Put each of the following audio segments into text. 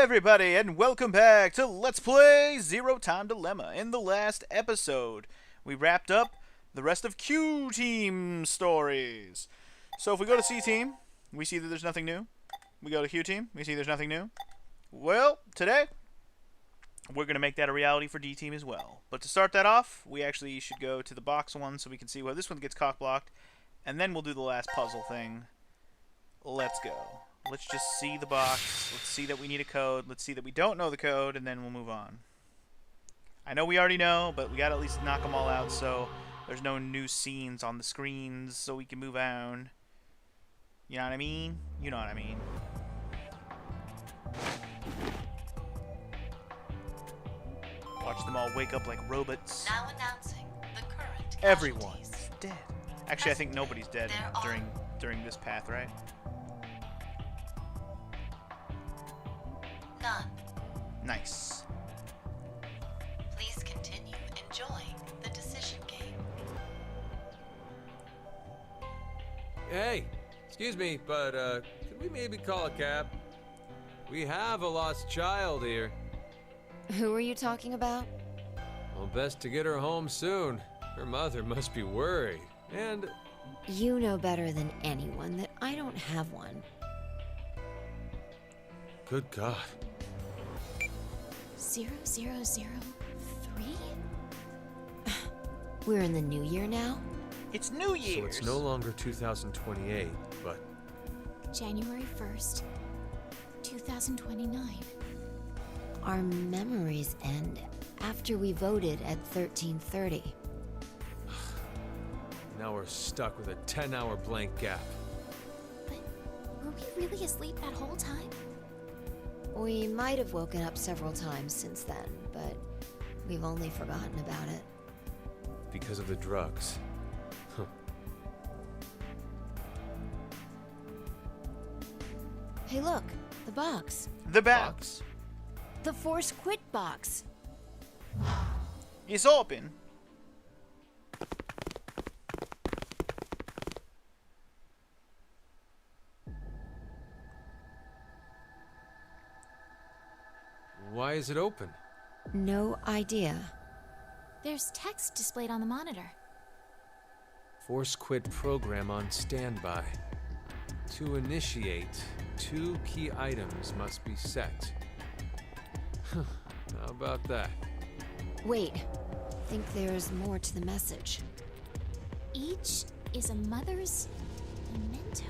everybody, and welcome back to Let's Play Zero Time Dilemma. In the last episode, we wrapped up the rest of Q Team stories. So if we go to C Team, we see that there's nothing new. We go to Q Team, we see there's nothing new. Well, today, we're going to make that a reality for D Team as well. But to start that off, we actually should go to the box one so we can see where this one gets cock-blocked. And then we'll do the last puzzle thing. Let's go. Let's just see the box. Let's see that we need a code. Let's see that we don't know the code, and then we'll move on. I know we already know, but we gotta at least knock them all out so there's no new scenes on the screens so we can move on. You know what I mean? You know what I mean. Watch them all wake up like robots. Now announcing the current Everyone's casualties. dead. Actually, I think nobody's dead during this path, right? None. Nice. Please continue enjoying the decision game. Hey, excuse me, but could we maybe call a cab? We have a lost child here. Who are you talking about? Well, best to get her home soon. Her mother must be worried. And You know better than anyone that I don't have one. good God. 0003? We're in the new year now? It's New Year's. So it's no longer 2028, but January 1st, 2029. Our memories end after we voted at 1330. now we're stuck with a 10-hour blank gap. But were we really asleep that whole time? We might have woken up several times since then, but we've only forgotten about it. Because of the drugs. Huh. Hey look, the box. The box. The Force Quit box. It's open. Why is it open? No idea. There's text displayed on the monitor. Force quit program on standby. To initiate, 2 key items must be set. How about that? Wait, think there's more to the message. Each is a mother's memento.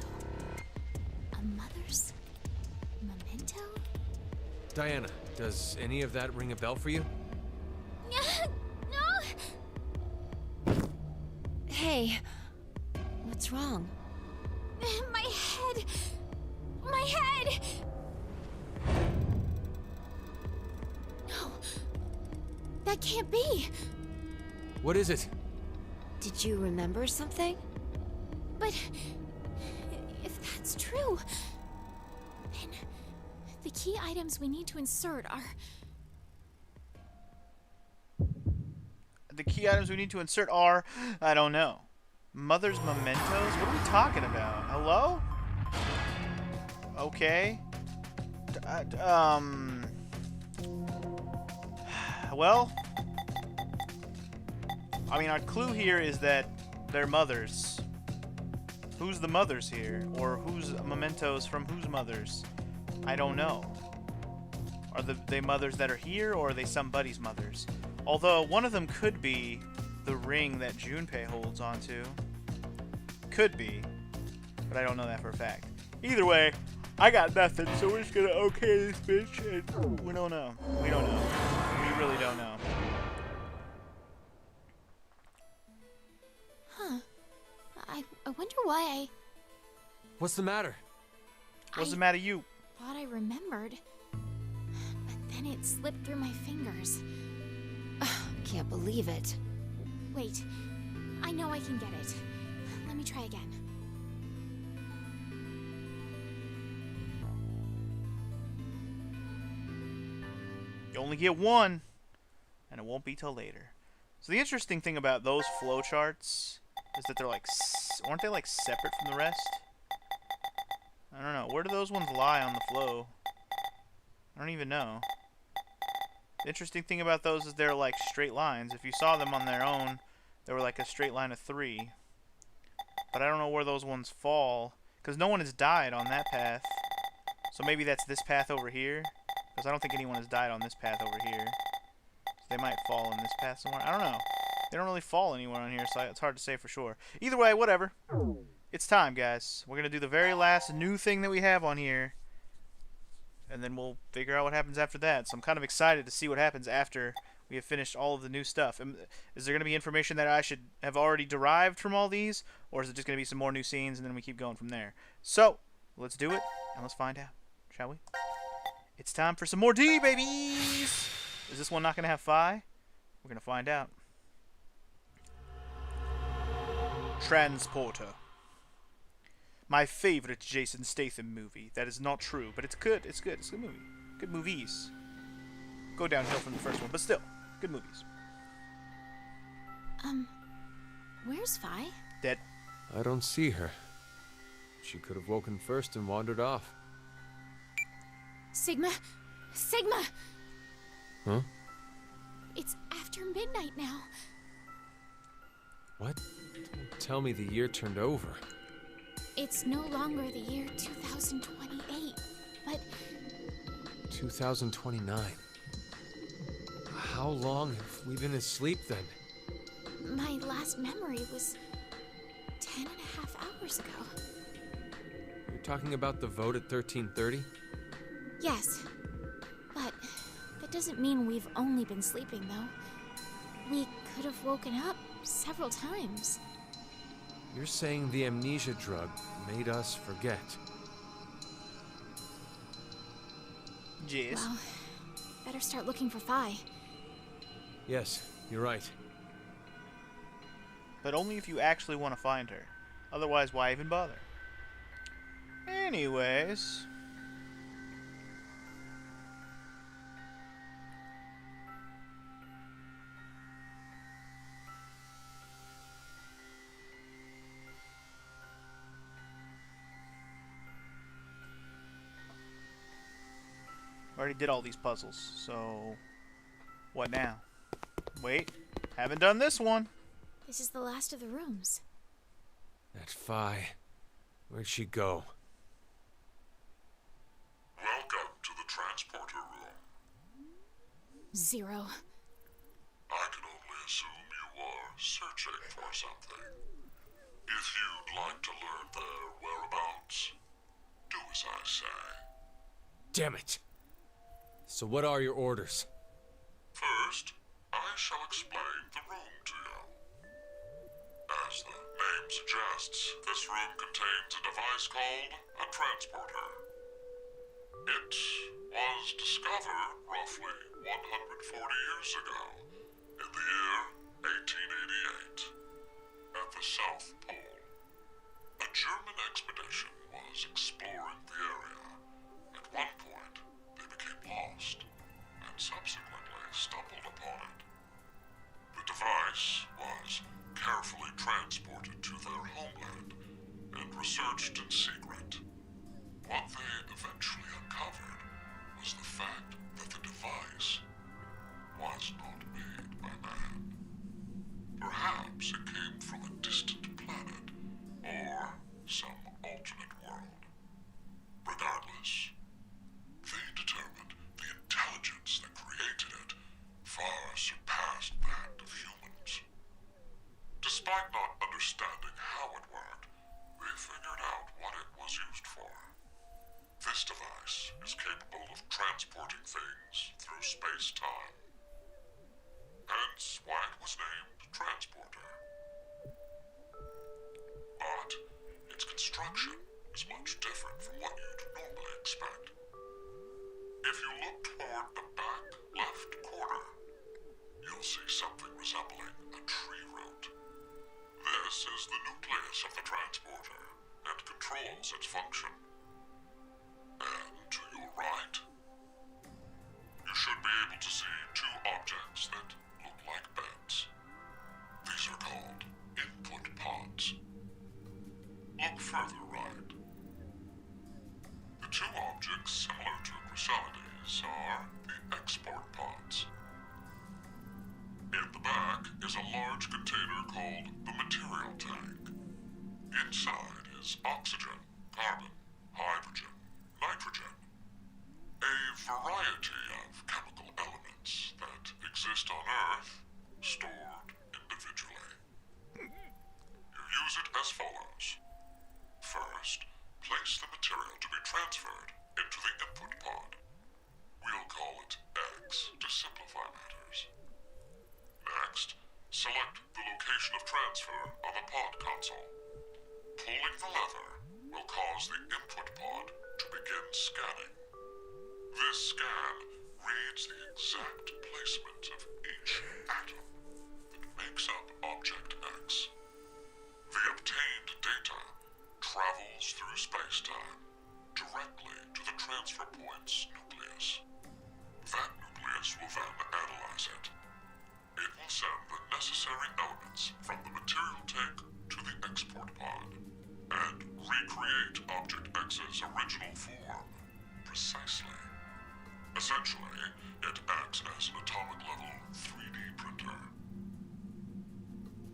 A mother's memento? Diana, does any of that ring a bell for you? No! Hey, what's wrong? My head! My head! No. That can't be. What is it? Did you remember something? But if that's true, then the key items we need to insert are... The key items we need to insert are, I don't know. Mother's mementos? What are we talking about? Hello? Okay. Well, I mean, our clue here is that they're mothers. Who's the mothers here? Or whose mementos from whose mothers? I don't know. Are they mothers that are here, or are they somebody's mothers? Although, one of them could be the ring that Junpei holds onto. Could be. But I don't know that for a fact. Either way, I got nothing, so we're just gonna okay this bitch, and we don't know. We don't know. We really don't know. Huh. I wonder why I What's the matter? What's the matter, you? thought I remembered. But then it slipped through my fingers. Can't believe it. Wait. I know I can get it. Let me try again. You only get one, and it won't be till later. So the interesting thing about those flowcharts is that they're like, aren't they like separate from the rest? I don't know. Where do those ones lie on the flow? I don't even know. The interesting thing about those is they're like straight lines. If you saw them on their own, they were like a straight line of 3. But I don't know where those ones fall, because no one has died on that path. So maybe that's this path over here, because I don't think anyone has died on this path over here. So they might fall in this path somewhere. I don't know. They don't really fall anywhere on here, so it's hard to say for sure. Either way, whatever. It's time, guys. We're going to do the very last new thing that we have on here, and then we'll figure out what happens after that. So I'm kind of excited to see what happens after we have finished all of the new stuff. Is there going to be information that I should have already derived from all these, or is it just going to be some more new scenes and then we keep going from there? So, let's do it, and let's find out, shall we? It's time for some more D, babies! Is this one not going to have Phi? We're going to find out. Transporter. My favorite Jason Statham movie. That is not true, but it's good. It's good. It's a good movie. Good movies. Go downhill from the first one, but still, good movies. Where's Vi? Dead. I don't see her. She could have woken first and wandered off. Sigma! Sigma! Huh? It's after midnight now. What? Don't tell me the year turned over. It's no longer the year 2028, but 2029. How long have we been asleep then? my last memory was 10.5 hours ago. You're talking about the vote at 1330? Yes, but that doesn't mean we've only been sleeping, though. We could have woken up several times. You're saying the amnesia drug made us forget. Yes. Well, better start looking for Phi. Yes, you're right. But only if you actually want to find her. Otherwise, why even bother? Anyways. Already did all these puzzles, so what now? Wait, haven't done this one. This is the last of the rooms. That Phi. Where'd she go? Welcome to the transporter room. Zero. I can only assume you are searching for something. If you'd like to learn their whereabouts, do as I say. Damn it! So what are your orders? First, I shall explain the room to you. As the name suggests, this room contains a device called a transporter. It was discovered roughly 140 years ago, in the year 1888, at the South Pole. A German expedition was exploring the area. At one point, they became lost, and subsequently stumbled upon it. The device was carefully transported to their homeland and researched in secret. What they eventually uncovered was the fact that the device was not made by man. Perhaps it came from a distant planet or some alternate world. Regardless, they determined the intelligence that created it far surpassed that of humans. Despite not understanding how it worked, they figured out what it was used for. This device is capable of transporting things through space-time. Hence why it was named Transporter. But its construction is much different from what you'd normally expect. If you look toward the back left corner, you'll see something resembling a tree root. This is the nucleus of the transporter and controls its function. And to your right, you should be able to see two objects that look like beds. These are called input pods. Look further right. The two objects, similar to chrysalides, These are the export pods. In the back is a large container called the material tank. Inside is oxygen, carbon, hydrogen, nitrogen, a variety of chemical elements that exist on Earth, stored individually. You use it as follows. First, place the material to be transferred into the input pod. We'll call it X to simplify matters. Next, select the location of transfer on the pod console. Pulling the lever will cause the input pod to begin scanning. This scan reads the exact placement of each atom that makes up Object X. The obtained data travels through space-time directly to the transfer point's nucleus. That nucleus will then analyze it. It will send the necessary elements from the material tank to the export pod and recreate Object X's original form precisely. Essentially, it acts as an atomic-level 3D printer.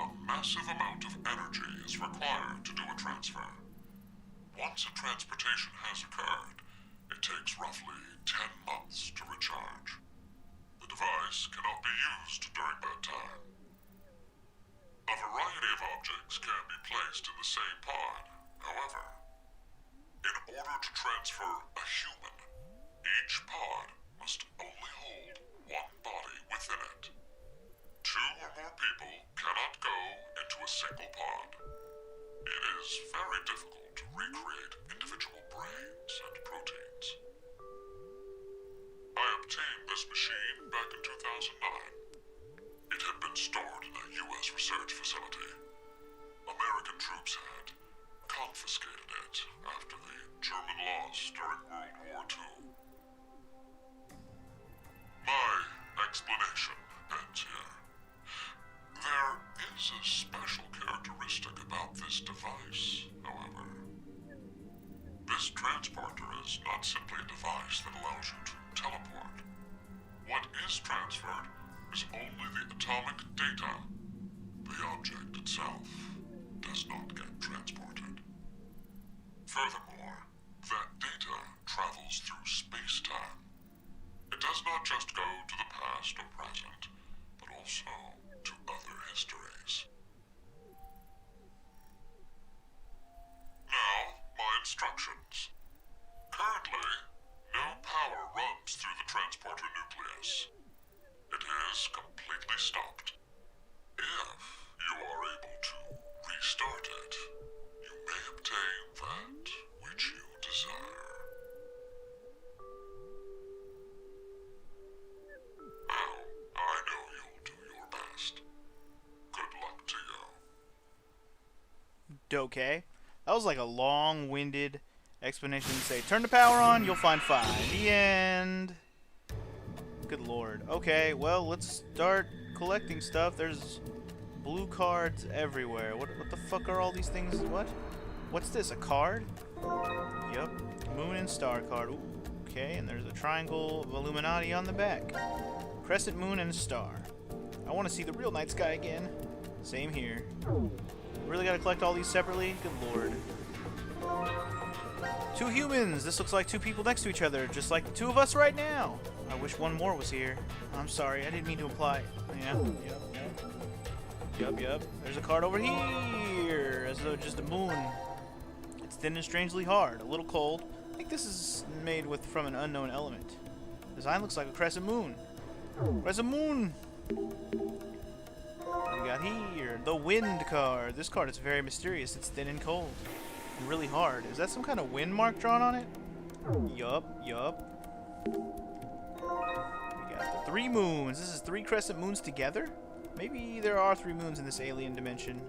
A massive amount of energy is required to do a transfer. Once a transportation has occurred, it takes roughly 10 months to recharge. The device cannot be used during that time. A variety of objects can be placed in the same pod, however. In order to transfer a human, each pod must only hold one body within it. Two or more people cannot go into a single pod. It is very difficult to recreate individual brains and proteins. I obtained this machine back in 2009. It had been stored in a U.S. research facility. American troops had confiscated it after the German loss during World War II. My explanation ends here. There is a special characteristic about this device, however. This transporter is not simply a device that allows you to teleport. What is transferred is only the atomic data. The object itself does not get transported. Furthermore, that data travels through space-time. It does not just go to the past or present, but also to other histories. Now, my instructions. Currently, no power runs through the transporter nucleus. It is completely stopped. If you are able to restart it, you may obtain that which you desire. Now, I know you'll do your best. Good luck to you. Okay. That was like a long-winded explanation to say, turn the power on, you'll find 5. The end. Good lord. Okay, well, let's start collecting stuff. There's blue cards everywhere. What the fuck are all these things? What? What's this, a card? Yup. Moon and star card. Ooh, okay, and there's a triangle of Illuminati on the back. Crescent moon and star. I want to see the real night sky again. Same here. Really gotta collect all these separately? Good lord. 2 humans! This looks like 2 people next to each other, just like the 2 of us right now. I wish one more was here. I'm sorry, I didn't mean to imply. Yeah, Yup. There's a card over here, as though just a moon. It's thin and strangely hard, a little cold. I think this is made from an unknown element. Design looks like a crescent moon. Crescent moon! What do we got here? The wind card. This card is very mysterious. It's thin and cold. And really hard. Is that some kind of wind mark drawn on it? Yup. We got the 3 moons. This is 3 crescent moons together? Maybe there are 3 moons in this alien dimension.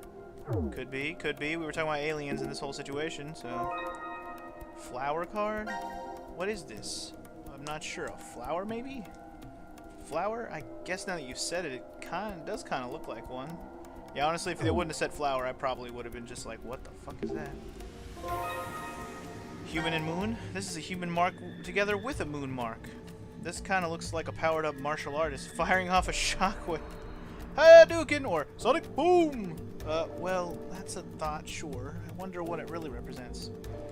Could be. We were talking about aliens in this whole situation, so... Flower card? What is this? I'm not sure. A flower, maybe? Flower? I guess now that you've said it, it does kind of look like one. Yeah, honestly, if they wouldn't have said flower, I probably would have been just like, what the fuck is that? Human and moon? This is a human mark together with a moon mark. This kind of looks like a powered-up martial artist firing off a shockwave. Hadouken or Sonic Boom! Well, that's a thought, sure. I wonder what it really represents.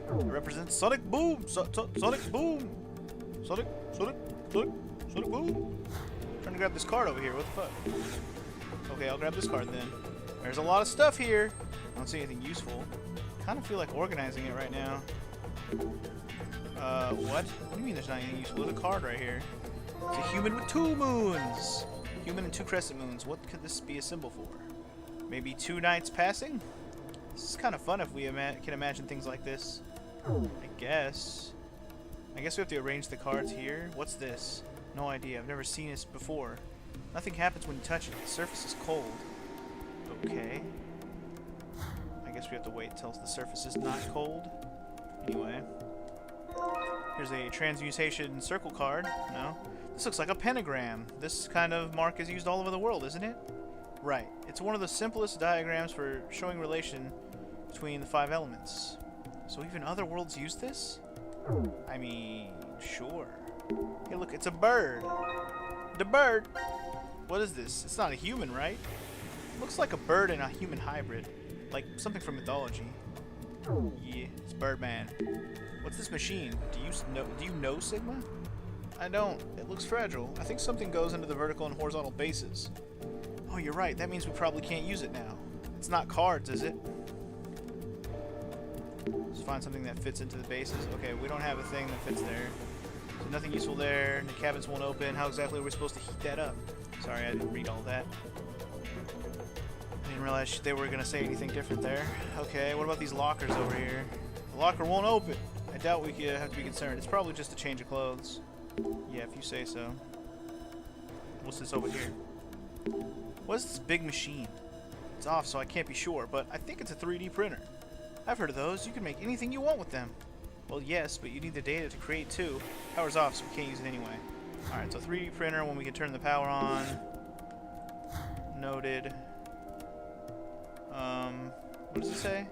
It represents Sonic Boom! Sonic Boom! Sonic Boom! Trying to grab this card over here, what the fuck? Okay, I'll grab this card then. There's a lot of stuff here. I don't see anything useful. Kind of feel like organizing it right now. What? What do you mean there's not anything useful? There's a card right here. It's a human with 2 moons! Human and 2 crescent moons. What could this be a symbol for? Maybe 2 nights passing? This is kind of fun if we can imagine things like this. I guess we have to arrange the cards here. What's this? No idea. I've never seen this before. Nothing happens when you touch it. The surface is cold. Okay. I guess we have to wait until the surface is not cold. Anyway. Here's a transmutation circle card. No. This looks like a pentagram. This kind of mark is used all over the world, isn't it? Right. It's one of the simplest diagrams for showing relation between the 5 elements. So even other worlds use this? I mean, sure. Hey, look, it's a bird. The bird. What is this? It's not a human, right? It looks like a bird and a human hybrid. Like something from mythology. Yeah, it's Birdman. What's this machine? Do you know Sigma? I don't. It looks fragile. I think something goes into the vertical and horizontal bases. Oh, you're right. That means we probably can't use it now. It's not cards, is it? Let's find something that fits into the bases. Okay, we don't have a thing that fits there. So nothing useful there. The cabinets won't open. How exactly are we supposed to heat that up? Sorry, I didn't read all that. I didn't realize they were going to say anything different there. Okay, what about these lockers over here? The locker won't open. I doubt we have to be concerned. It's probably just a change of clothes. Yeah, if you say so. What's this over here? What is this big machine? It's off, so I can't be sure, but I think it's a 3D printer. I've heard of those. You can make anything you want with them. Well, yes, but you need the data to create too. Power's off, so we can't use it anyway. Alright, so 3D printer when we can turn the power on. Noted. What does it say?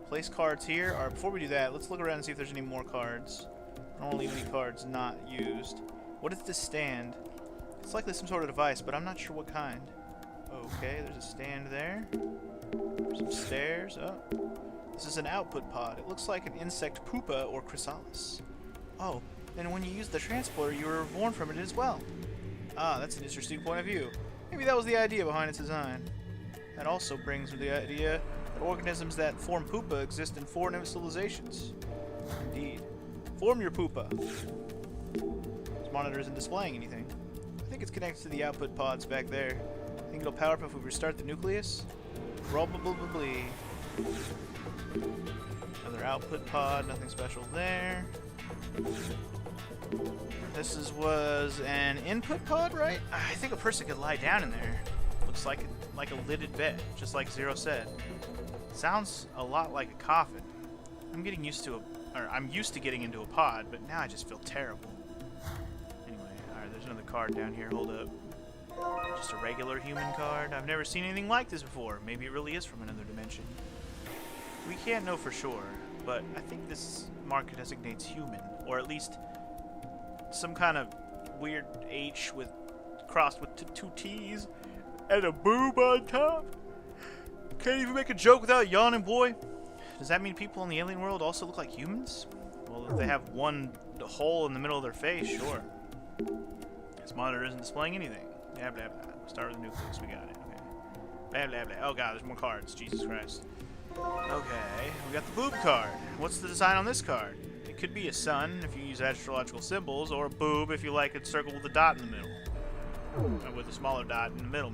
Place cards here. Alright, before we do that, let's look around and see if there's any more cards. I don't want to leave any cards not used. What is this stand? It's likely some sort of device, but I'm not sure what kind. Okay, there's a stand there. Some stairs. Oh. This is an output pod. It looks like an insect pupa or chrysalis. Oh, then when you use the transporter, you were born from it as well. Ah, that's an interesting point of view. Maybe that was the idea behind its design. That also brings me the idea that organisms that form pupa exist in 4 civilizations. Indeed. Form your pupa. This monitor isn't displaying anything. I think it's connected to the output pods back there. Think it'll power up if we restart the nucleus? Probably. Another output pod, nothing special there. This was an input pod, right? I think a person could lie down in there. Looks like a lidded bed, just like Zero said. Sounds a lot like a coffin. I'm used to getting into a pod, but now I just feel terrible. Anyway, alright, there's another card down here. Hold up. Just a regular human card. I've never seen anything like this before. Maybe it really is from another dimension. We can't know for sure, but I think this mark designates human, or at least some kind of weird H crossed with 2 T's and a boob on top. Can't even make a joke without yawning, boy. Does that mean people in the alien world also look like humans? Well, if they have one hole in the middle of their face, sure. This monitor isn't displaying anything. Blah, blah, blah. Start with the nucleus. We got it. Okay. Blah, blah, blah. Oh, God, there's more cards. Jesus Christ. Okay, we got the boob card. What's the design on this card? It could be a sun if you use astrological symbols, or a boob if you like a circle with a dot in the middle. Or with a smaller dot in the middle.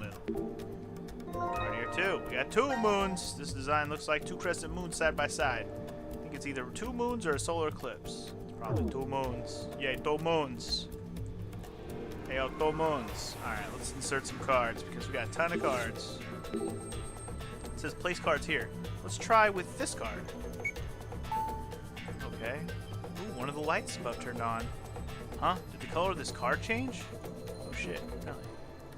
Card here too. We got 2 moons. This design looks like 2 crescent moons side by side. I think it's either 2 moons or a solar eclipse. It's probably 2 moons. Yay, 2 moons. Hey, 2 moons. Alright, let's insert some cards because we got a ton of cards. It says place cards here. Let's try with this card. Okay. Ooh, one of the lights above turned on. Huh? Did the color of this card change? Oh shit, really?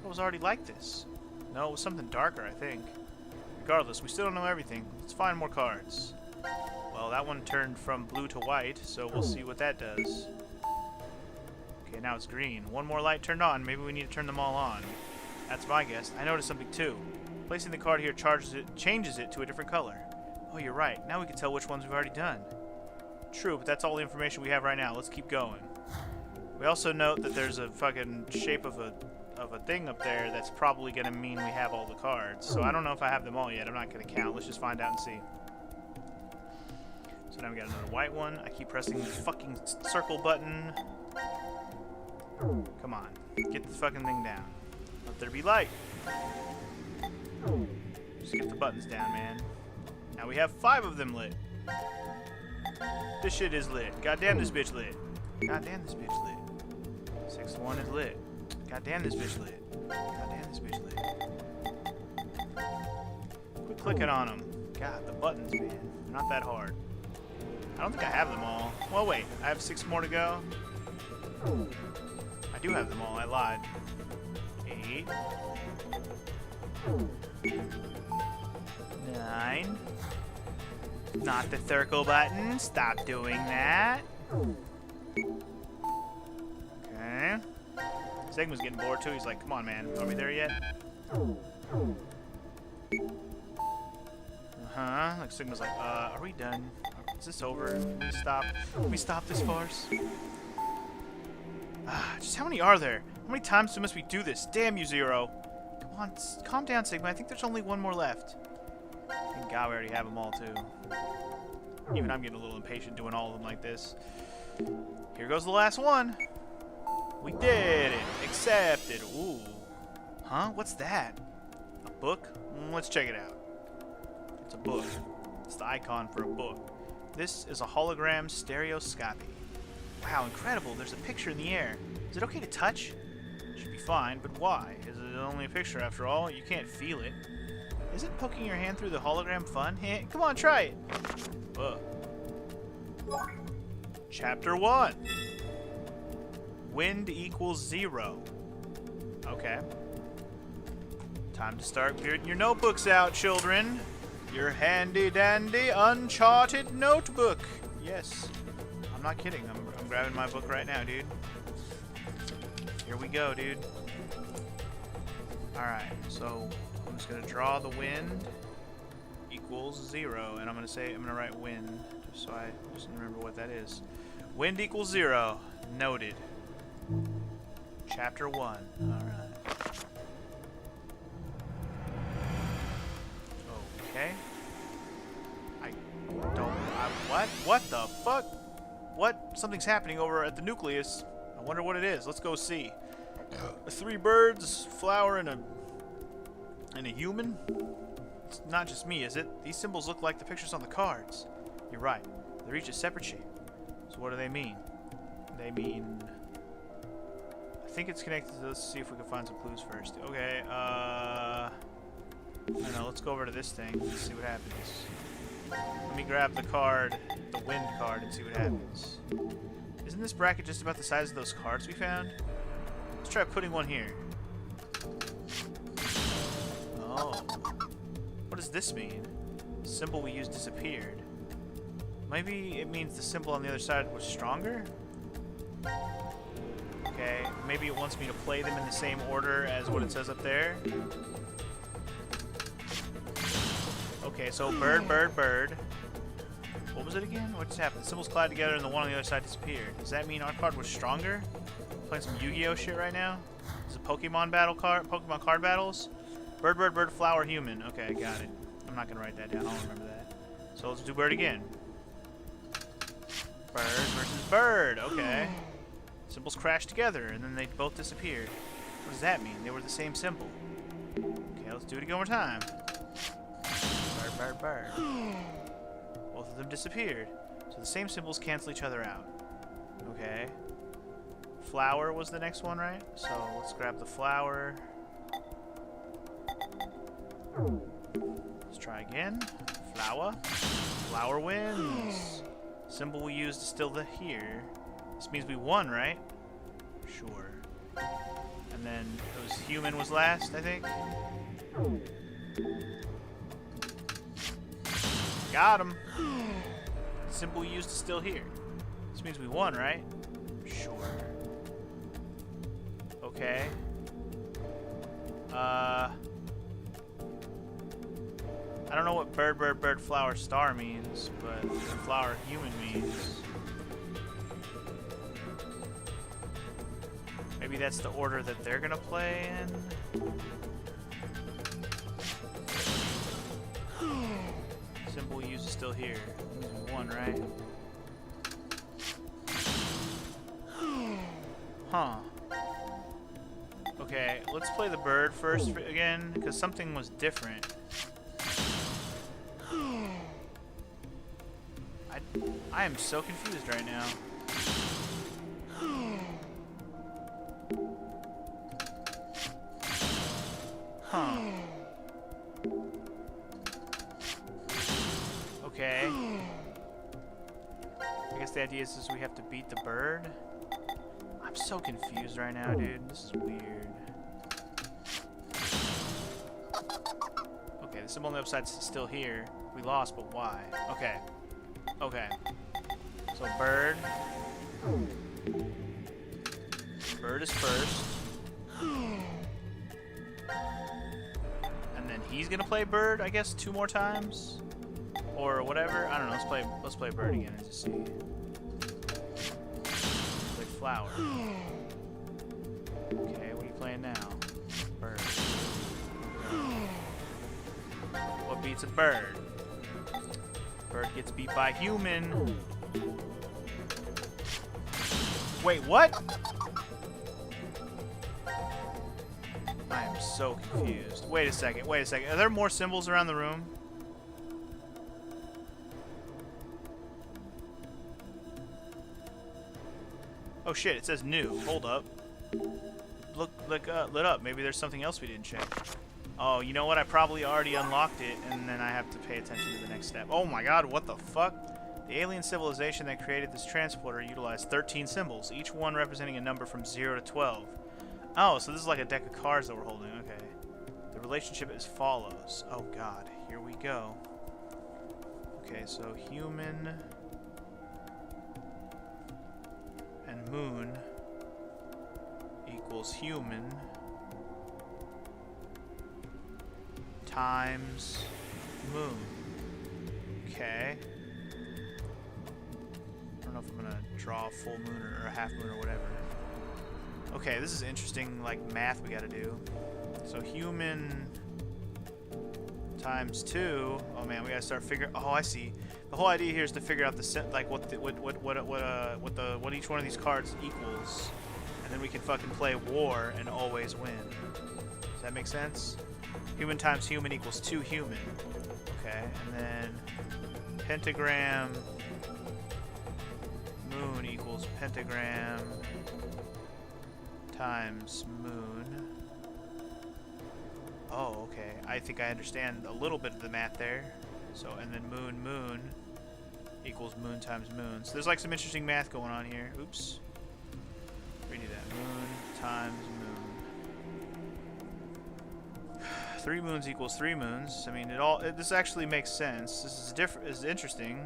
It was already like this. No, it was something darker, I think. Regardless, we still don't know everything. Let's find more cards. Well, that one turned from blue to white, so we'll see what that does. Okay, now it's green. One more light turned on. Maybe we need to turn them all on. That's my guess. I noticed something too. Placing the card here changes it to a different color. Oh, you're right. Now we can tell which ones we've already done. True, but that's all the information we have right now. Let's keep going. We also note that there's a fucking shape of a thing up there that's probably going to mean we have all the cards. So I don't know if I have them all yet. I'm not going to count. Let's just find out and see. So now we got another white one. I keep pressing the fucking circle button. Come on. Get the fucking thing down. Let there be light. Just get the buttons down, man. Now we have 5 of them lit. This shit is lit. Goddamn, this bitch lit. Goddamn, this bitch lit. 6th one is lit. Goddamn, this bitch lit. Goddamn, this bitch lit. Quit clicking on them. God, the buttons, man. They're not that hard. I don't think I have them all. Well, wait. I have 6 more to go. I do have them all. I lied. 8. 9. Not the circle button. Stop doing that. Okay. Sigma's getting bored too. He's like, come on, man. Are we there yet? Uh-huh. Like Sigma's like, are we done? Is this over? Can we stop? Can we stop this farce? Just how many are there? How many times must we do this? Damn you, Zero. Come on, calm down, Sigma. I think there's only one more left. Thank God we already have them all, too. Even I'm getting a little impatient doing all of them like this. Here goes the last one. We did it. Accepted. Ooh. Huh? What's that? A book? Let's check it out. It's a book. It's the icon for a book. This is a hologram stereoscopy. Wow, incredible. There's a picture in the air. Is it okay to touch? Should be fine, but why? Is it only a picture after all? You can't feel it. Isn't poking your hand through the hologram fun? Hey, come on, try it. Whoa. Chapter 1. Wind equals 0. Okay. Time to start getting your notebooks out, children. Your handy-dandy Uncharted notebook. Yes. I'm not kidding. I'm grabbing my book right now, dude. Here we go, dude. Alright, so I'm just going to draw the wind equals 0. And I'm going to write wind, just so I just remember what that is. Wind equals 0. Noted. Chapter 1. Alright. Okay. What the fuck? What? Something's happening over at the nucleus. I wonder what it is. Let's go see. 3 birds, flower, and a human? It's not just me, is it? These symbols look like the pictures on the cards. You're right. They're each a separate shape. So what do they mean? They mean... I think it's connected to... Let's see if we can find some clues first. Okay, I don't know, let's go over to this thing and see what happens. Let me grab the card, the wind card, and see what happens. Isn't this bracket just about the size of those cards we found? Let's try putting one here. Oh. What does this mean? The symbol we used disappeared. Maybe it means the symbol on the other side was stronger? Okay, maybe it wants me to play them in the same order as what it says up there. Okay, so bird, bird, bird. What was it again? What just happened? The symbols collide together and the one on the other side disappeared. Does that mean our card was stronger? Playing some Yu-Gi-Oh shit right now? Is it Pokemon Pokemon card battles? Bird, bird, bird, flower, human. Okay, got it. I'm not gonna write that down. I'll remember that. So let's do bird again. Bird versus bird. Okay. Symbols crashed together and then they both disappeared. What does that mean? They were the same symbol. Okay, let's do it again one more time. Bird, bird, bird. Both of them disappeared. So the same symbols cancel each other out. Okay. Flower was the next one, right? So let's grab the flower. Let's try again. Flower. Flower wins. Symbol we used is still here. This means we won, right? Sure. And then it was human was last, I think. Got him. The symbol we used is still here. This means we won, right? Sure. Okay. I don't know what bird, bird, bird, flower, star means, but flower, human means. Maybe that's the order that they're gonna play in. Symbol used is still here. One, right? Huh. Okay, let's play the bird first again, because something was different. I am so confused right now. Huh. Okay. I guess the idea is we have to beat the bird. I'm so confused right now, dude. This is weird. Okay, the symbol on the upside's still here. We lost, but why? Okay. Okay. So bird. Bird is first. And then he's gonna play bird, I guess, 2 more times? Or whatever. I don't know. Let's play bird again and just see. Play flower. Okay, what are you playing now? Bird. What beats a bird? Bird gets beat by human. Wait, what? I am so confused. Wait a second, wait a second. Are there more symbols around the room? Oh shit, it says new. Hold up. Look lit up. Maybe there's something else we didn't check. Oh, you know what? I probably already unlocked it, and then I have to pay attention to the next step. Oh my god, what the fuck? The alien civilization that created this transporter utilized 13 symbols, each one representing a number from 0 to 12. Oh, so this is like a deck of cards that we're holding. Okay. The relationship is follows. Oh god, here we go. Okay, so human and moon equals human times moon. Okay. I don't know if I'm gonna draw a full moon or a half moon or whatever. Okay, this is interesting, like math we gotta do. So human times 2. Oh man, we gotta start figuring. Oh, I see. The whole idea here is to figure out the like what each one of these cards equals, and then we can fucking play war and always win. Does that make sense? Human times human equals 2 human. Okay, and then pentagram moon equals pentagram times moon. Oh, okay. I think I understand a little bit of the math there. So, and then moon equals moon times moon. So there's like some interesting math going on here. Oops. Redo that. Moon times moon. 3 moons equals 3 moons. I mean, this actually makes sense. This is interesting.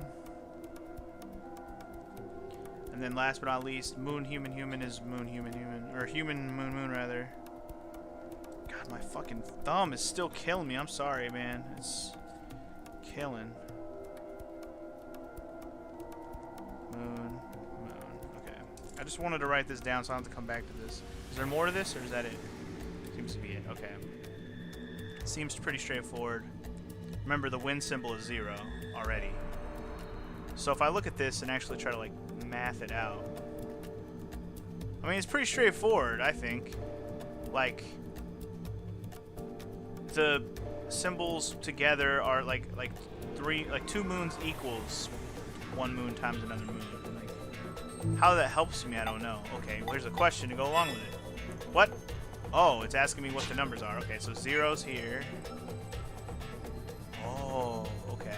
And then last but not least, moon human is moon human, or human moon rather. God, my fucking thumb is still killing me. I'm sorry, man. It's killing. Moon. Okay. I just wanted to write this down so I don't have to come back to this. Is there more to this, or is that it? Seems to be it. Okay. Seems pretty straightforward. Remember, the win symbol is 0 already. So if I look at this and actually try to, like, math it out. I mean, it's pretty straightforward, I think. Like, the symbols together are like 2 moons equals 1 moon times another moon. Like, how that helps me, I don't know. Okay, there's a question to go along with it. What? Oh, it's asking me what the numbers are. Okay, so 0's here. Oh, okay.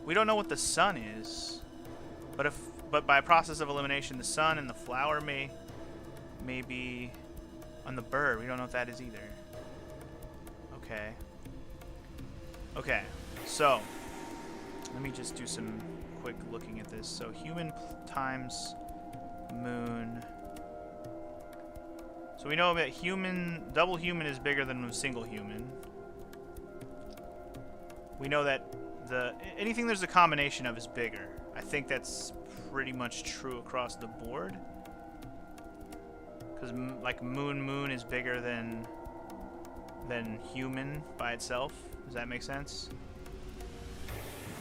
We don't know what the sun is, but by process of elimination, the sun and the flower may be on the bird. We don't know what that is either. Okay. Okay. So let me just do some quick looking at this. So human times moon So we know that double human is bigger than single human. We know that anything there's a combination of is bigger. I think that's pretty much true across the board. Because like moon is bigger than human by itself. Does that make sense?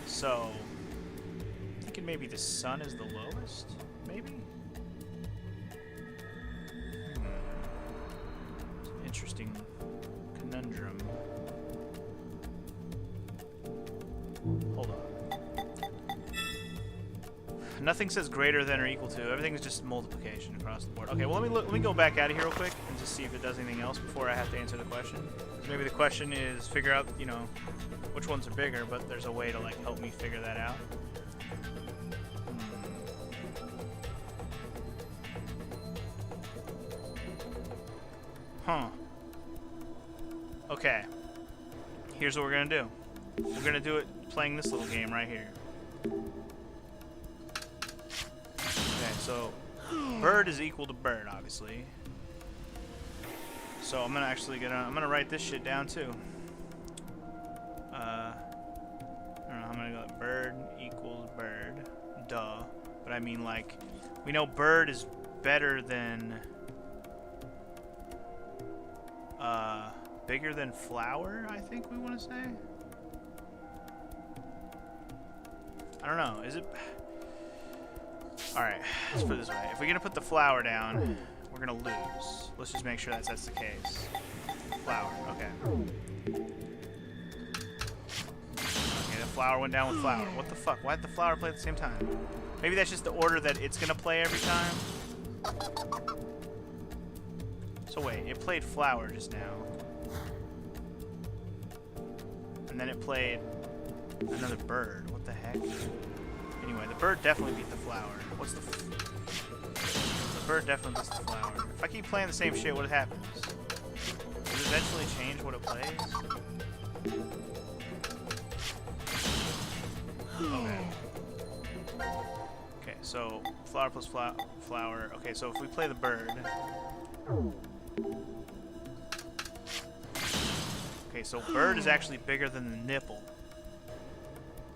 So, I'm thinking maybe the sun is the lowest? Maybe? It's an interesting conundrum. Hold on. Nothing says greater than or equal to. Everything's just multiplication across the board. Okay, well let me go back out of here real quick and just see if it does anything else before I have to answer the question. Maybe the question is figure out, you know, which ones are bigger, but there's a way to like help me figure that out. Huh. Okay. Here's what we're gonna do. We're gonna do it playing this little game right here. Okay, so bird is equal to bird, obviously. So I'm gonna write this shit down too. I don't know, I'm gonna go bird equals bird, duh. But I mean, like, we know bird is better than bigger than flower, I think we want to say. I don't know, is it? Alright, let's put it this way. If we're gonna put the flower down, we're gonna lose. Let's just make sure that's the case. Flower, okay. Okay, the flower went down with flower. What the fuck? Why did the flower play at the same time? Maybe that's just the order that it's gonna play every time? So wait, it played flower just now. And then it played another bird. What the heck? Anyway, the bird definitely beat the flower. What's the bird definitely beats the flower. If I keep playing the same shit, what happens? Does it eventually change what it plays? Okay. Okay, so flower plus flower. Okay, so if we play the bird. Okay, so bird is actually bigger than the nipple.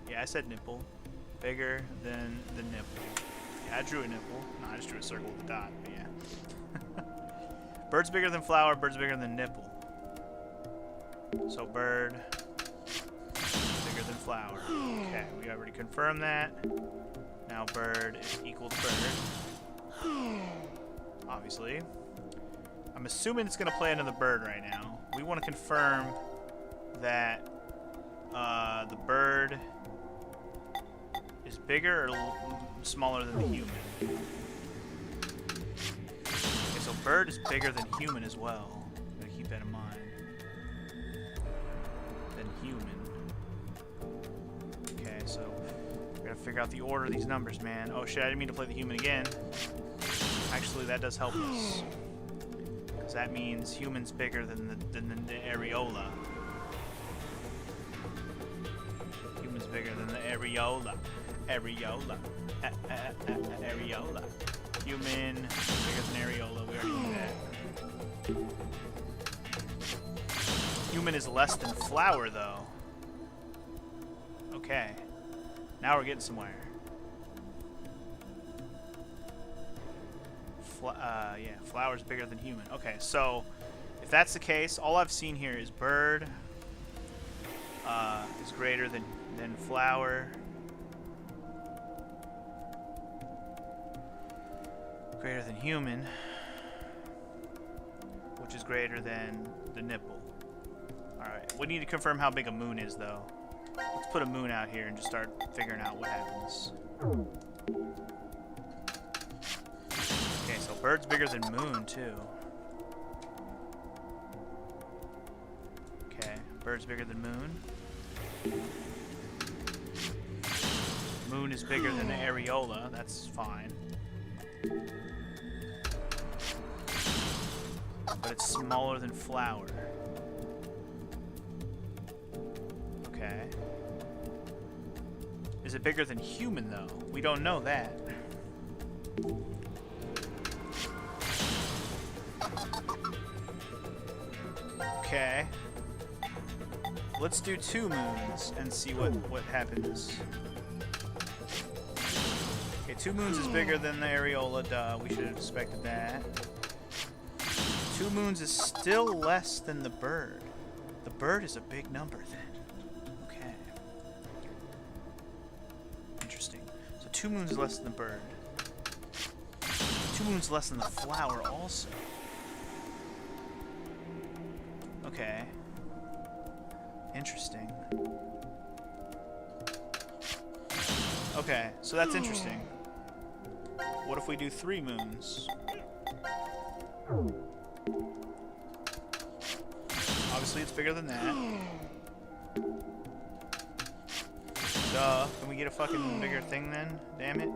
Yeah, I said nipple. Bigger than the nipple. Yeah, I drew a nipple. No, I just drew a circle with a dot, but yeah. Bird's bigger than flower, bird's bigger than nipple. So bird bigger than flower. Okay, we already confirmed that. Now bird is equal to bird. Obviously. I'm assuming it's going to play another bird right now. We want to confirm that the bird is bigger or smaller than the human. Okay, so bird is bigger than human as well. Gotta keep that in mind. Than human. Okay, so we gotta figure out the order of these numbers, man. Oh shit, I didn't mean to play the human again. Actually, that does help us. Because that means human's bigger than the areola. Human's bigger than the areola. Areola. Areola. Human bigger than areola. We already knew that. Human is less than flower, though. Okay. Now we're getting somewhere. Yeah, flower's bigger than human. Okay, so if that's the case, all I've seen here is bird is greater than flower. Greater than human, which is greater than the nipple. Alright, we need to confirm how big a moon is, though. Let's put a moon out here and just start figuring out what happens. Okay, so bird's bigger than moon, too. Okay, bird's bigger than moon. Moon is bigger than the areola, that's fine. But it's smaller than flower. Okay. Is it bigger than human, though? We don't know that. Okay. Let's do 2 moons and see what happens. Okay, 2 moons is bigger than the areola. Duh, we should have expected that. 2 moons is still less than the bird. The bird is a big number then. Okay. Interesting. So 2 moons is less than the bird. 2 moons less than the flower also. Okay. Interesting. Okay, so that's interesting. What if we do 3 moons? Obviously, it's bigger than that. Duh. Can we get a fucking bigger thing then? Damn it.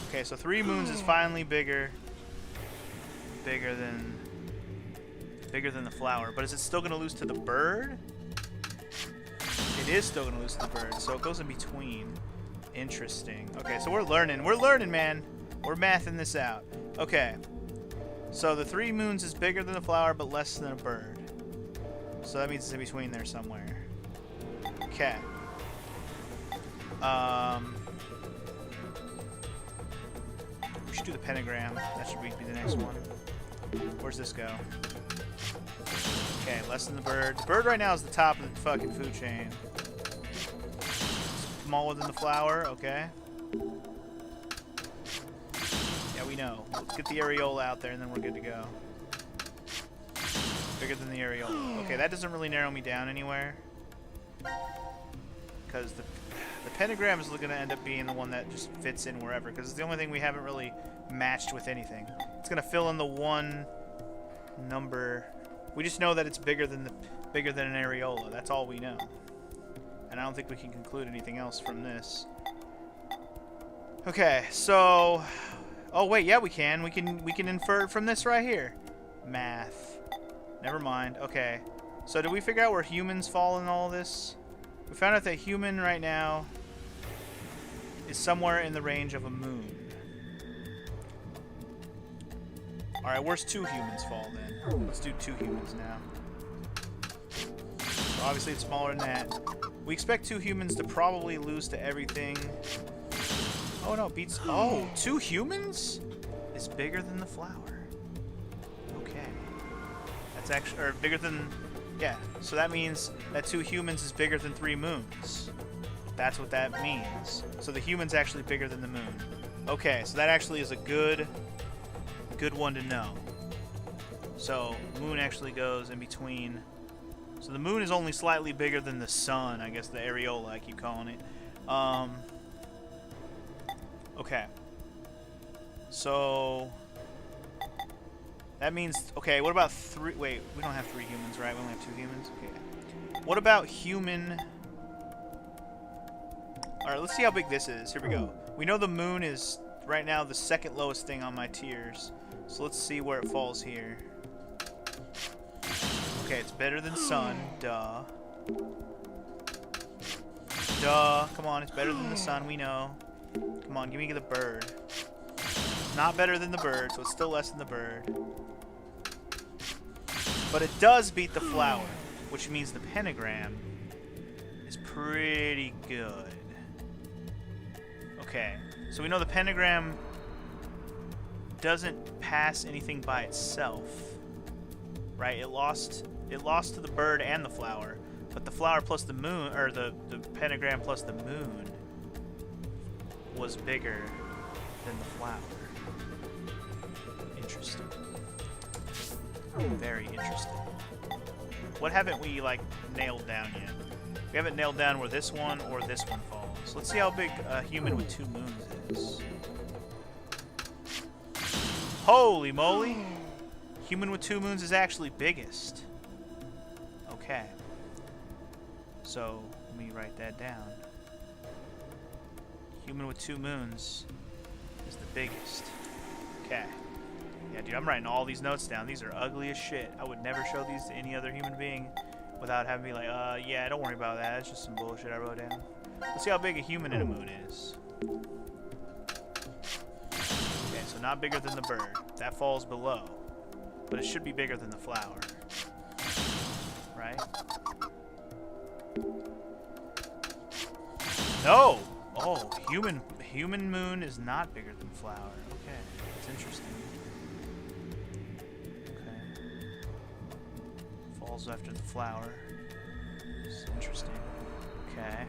Okay, so 3 moons is finally bigger. Bigger than the flower. But is it still going to lose to the bird? It is still going to lose to the bird, so it goes in between. Interesting. Okay, so we're learning. We're learning, man. We're mathing this out. Okay. So the 3 moons is bigger than the flower, but less than a bird. So that means it's in between there somewhere. Okay. We should do the pentagram. That should be the next one. Where's this go? Okay, less than the bird. The bird right now is the top of the fucking food chain. Smaller than the flower, okay. Yeah, we know. Let's get the areola out there and then we're good to go. Bigger than the areola. Okay, that doesn't really narrow me down anywhere. Because the pentagram is going to end up being the one that just fits in wherever. Because it's the only thing we haven't really matched with anything. It's going to fill in the one number. We just know that it's bigger than an areola. That's all we know. And I don't think we can conclude anything else from this. Okay, so oh wait, yeah we can. We can infer it from this right here. Math. Never mind. Okay. So did we figure out where humans fall in all this? We found out that human right now is somewhere in the range of a moon. Alright, where's 2 humans fall then? Let's do 2 humans now. So obviously it's smaller than that. We expect 2 humans to probably lose to everything. Oh no, it beats... Oh, 2 humans is bigger than the flower. Okay. That's actually... Or bigger than... Yeah, so that means that 2 humans is bigger than 3 moons. That's what that means. So the human's actually bigger than the moon. Okay, so that actually is a good one to know. So moon actually goes in between. So the moon is only slightly bigger than the sun, I guess the areola I keep calling it. Okay. So that means, okay, what about 3? Wait, we don't have 3 humans, right? We only have 2 humans. Okay. What about human? All right, let's see how big this is. Here we go. We know the moon is right now the 2nd lowest thing on my tiers. So let's see where it falls here. Okay, it's better than sun. Duh. Duh. Come on, it's better than the sun, we know. Come on, give me the bird. Not better than the bird, so it's still less than the bird. But it does beat the flower, which means the pentagram is pretty good. Okay, so we know the pentagram doesn't pass anything by itself, right? It lost to the bird and the flower, but the flower plus the moon, or the pentagram plus the moon, was bigger than the flower. Interesting. Very interesting. What haven't we like nailed down yet? We haven't nailed down where this one or this one falls. Let's see how big a human with 2 moons is. Holy moly! Human with 2 moons is actually biggest. Okay. So, let me write that down. Human with 2 moons is the biggest. Okay. Yeah, dude, I'm writing all these notes down. These are ugly as shit. I would never show these to any other human being without having me like, yeah, don't worry about that. It's just some bullshit I wrote down. Let's see how big a human in a moon is. Okay, so not bigger than the bird. That falls below. but it should be bigger than the flower. Right? No! Oh, human moon is not bigger than flower. Okay, that's interesting. Okay. Falls after the flower. It's interesting. Okay.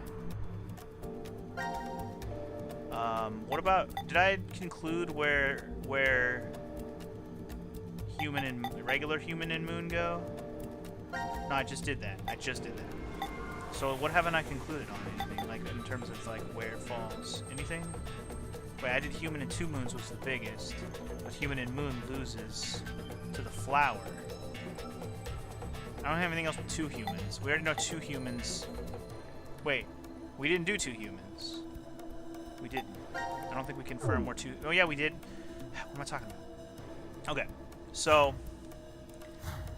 What about, did I conclude where human and regular human and moon go? No, I just did that. So what haven't I concluded on? Anything, like in terms of like where it falls? Anything? Wait, I did human and two moons was the biggest, but human and moon loses to the flower. I don't have anything else with two humans. We already know two humans. Wait, we didn't do two humans. We didn't. I don't think we confirmed we're two. Oh yeah, we did. What am I talking about? Okay, so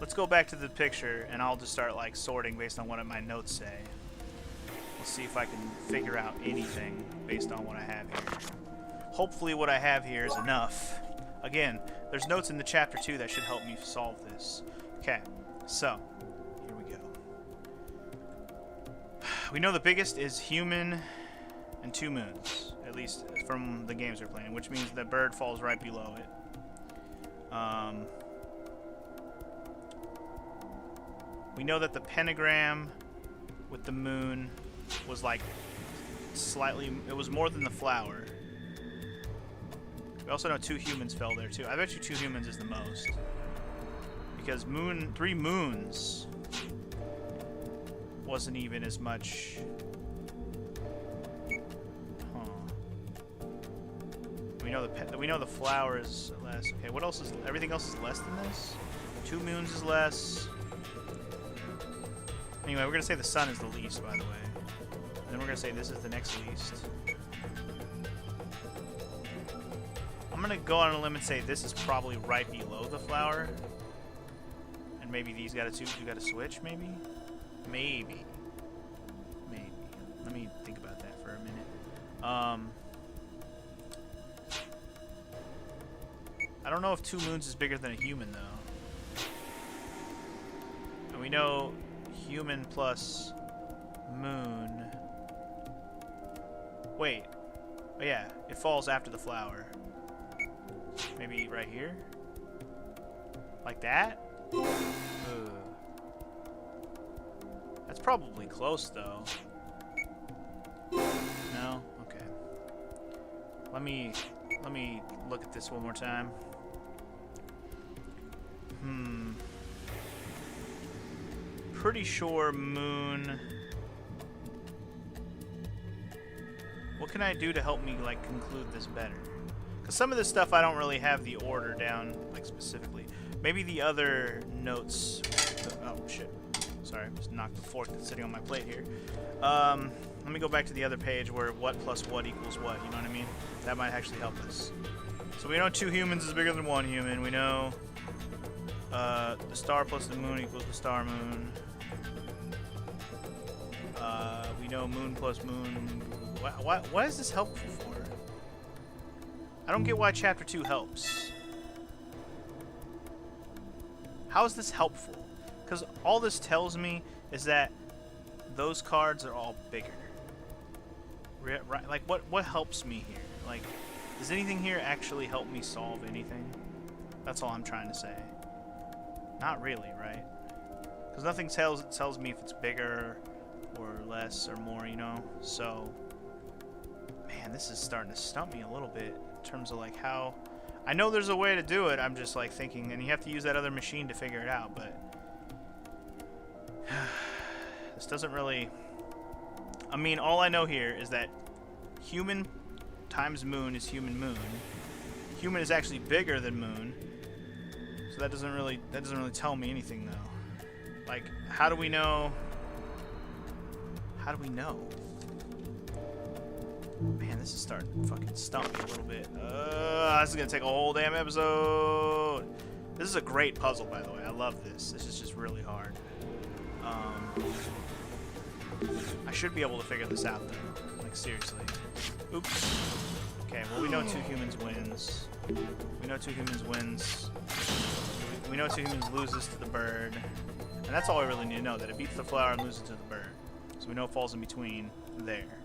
let's go back to the picture, and I'll just start like sorting based on what my notes say. Let's see if I can figure out anything based on what I have here. Hopefully what I have here is enough. Again, there's notes in the chapter 2 that should help me solve this. Okay, so here we go. We know the biggest is human and two moons, at least from the games we're playing, which means the bird falls right below it. We know that the pentagram with the moon was like slightly, it was more than the flower. We also know two humans fell there too. I bet you two humans is the most. Because three moons wasn't even as much. Huh. We know the flower is less. Okay, what else is, everything else is less than this? Two moons is less. Anyway, we're gonna say the sun is the least, by the way. And then we're gonna say this is the next least. I'm gonna go on a limb and say this is probably right below the flower. And maybe these gotta switch, maybe? Maybe. Let me think about that for a minute. I don't know if two moons is bigger than a human, though. And we know human plus moon. Wait. Oh, yeah. It falls after the flower. Maybe right here? Like that? Ugh. That's probably close, though. No? Okay. Let me look at this one more time. Pretty sure moon. What can I do to help me like conclude this better? Because some of this stuff I don't really have the order down like specifically. Maybe the other notes. Oh shit! Sorry, I just knocked the fork that's sitting on my plate here. Let me go back to the other page where what plus what equals what. You know what I mean? That might actually help us. So we know two humans is bigger than one human. We know the star plus the moon equals the star moon. We know moon plus moon. Why is this helpful for? I don't get why chapter 2 helps. How is this helpful? Because all this tells me is that those cards are all bigger. Right? Like, what helps me here? Like, does anything here actually help me solve anything? That's all I'm trying to say. Not really, right? Because nothing tells me if it's bigger or less or more, you know? So, man, this is starting to stump me a little bit in terms of, like, how... I know there's a way to do it, I'm just, like, thinking, and you have to use that other machine to figure it out, but... this doesn't really... I mean, all I know here is that human times moon is human moon. Human is actually bigger than moon. So that doesn't really tell me anything though. Like, how do we know? How do we know? Man, this is starting to fucking stump me a little bit. This is gonna take a whole damn episode. This is a great puzzle, by the way. I love this. This is just really hard. I should be able to figure this out though. Like, seriously. Oops. Okay, well, we know two humans wins. We know two humans wins. We know 2 humans loses to the bird. And that's all I really need to know, that it beats the flower and loses to the bird. So we know it falls in between there.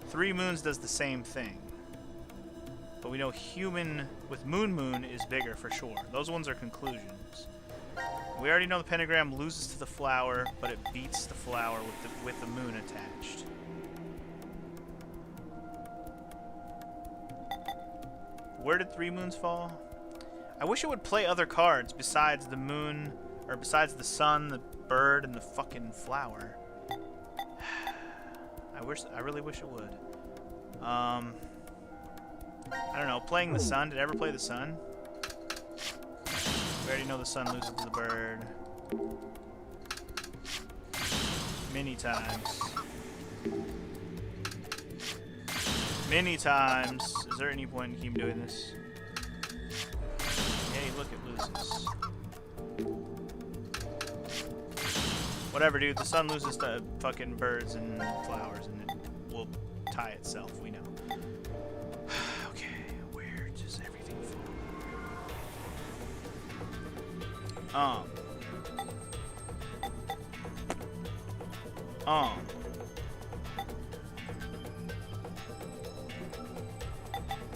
3 moons does the same thing. But we know human with moon is bigger for sure. Those ones are conclusions. We already know the pentagram loses to the flower, but it beats the flower with the moon attached. Where did 3 moons fall? I wish it would play other cards besides the moon, or besides the sun, the bird, and the fucking flower. I really wish it would. I don't know, playing the sun. Did it ever play the sun? We already know the sun loses to the bird. Many times. Many times. Is there any point in keep doing this? Hey, look, it loses. Whatever, dude. The sun loses to fucking birds and flowers, and it will tie itself. We know. Okay, where does everything fall?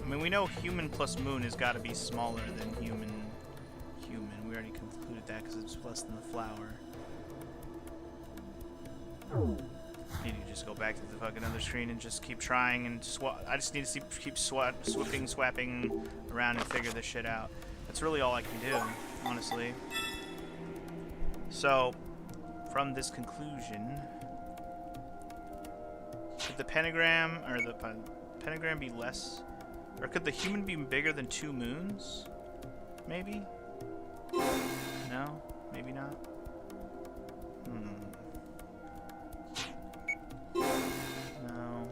I mean, we know human plus moon has got to be smaller than human. We already concluded that because it's less than the flower. Need to just go back to the fucking other screen and just keep trying and I just need to keep swapping around and figure this shit out. That's really all I can do, honestly. So, from this conclusion, could the pentagram or the pentagram be less, or could the human be bigger than 2 moons? Maybe. No, maybe not. No.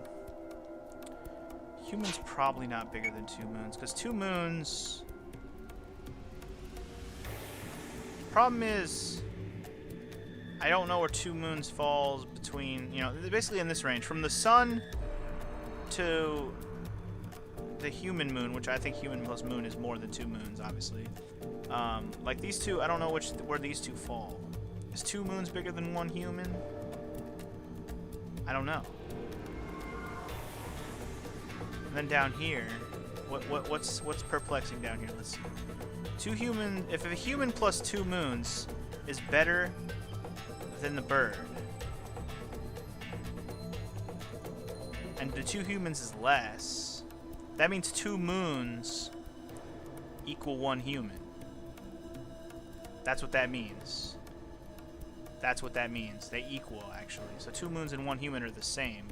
Human's probably not bigger than 2 moons, because 2 moons... Problem is, I don't know where 2 moons falls between, you know, basically in this range. From the sun to the human moon, which I think human plus moon is more than 2 moons, obviously. Like these two, I don't know where these two fall. Is 2 moons bigger than 1 human? I don't know. And then down here, what's perplexing down here? Let's see. If a human plus 2 moons is better than the bird, and the 2 humans is less, that means 2 moons equal 1 human. That's what that means. That's what that means. They equal, actually. So 2 moons and 1 human are the same.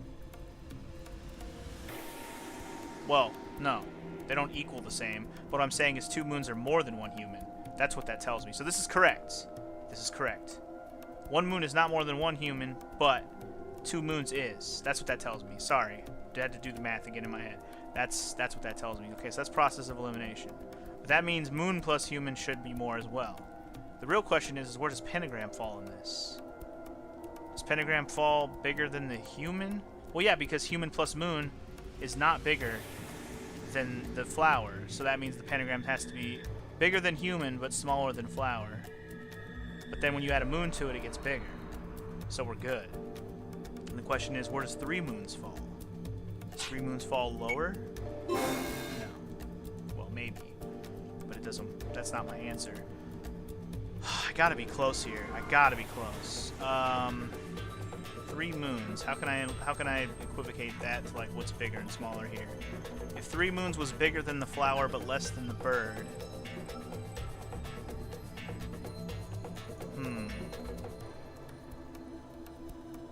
Well, no. They don't equal the same. But what I'm saying is 2 moons are more than 1 human. That's what that tells me. So this is correct. This is correct. 1 moon is not more than 1 human, but 2 moons is. That's what that tells me. Sorry. I had to do the math again in my head. That's what that tells me. Okay, so that's process of elimination. But that means moon plus human should be more as well. The real question is where does pentagram fall in this? Does pentagram fall bigger than the human? Well, yeah, because human plus moon is not bigger than the flower. So that means the pentagram has to be bigger than human, but smaller than flower. But then when you add a moon to it, it gets bigger. So we're good. And the question is, where does 3 moons fall? Does 3 moons fall lower? No. Well, maybe. But it doesn't. That's not my answer. I gotta be close here. I gotta be close. 3 moons. How can I equivocate that to like what's bigger and smaller here? If 3 moons was bigger than the flower but less than the bird.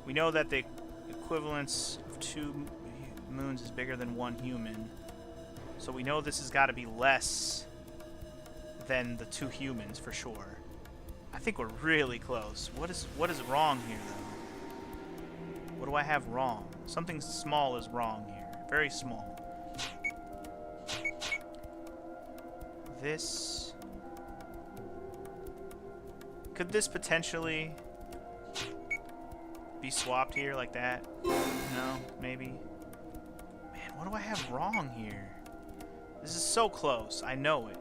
We know that the equivalence of 2 moons is bigger than 1 human. So we know this has got to be less than the 2 humans for sure. I think we're really close. What is wrong here though? What do I have wrong? Something small is wrong here. Very small. This... Could this potentially be swapped here like that? No, maybe. Man, what do I have wrong here? This is so close. I know it.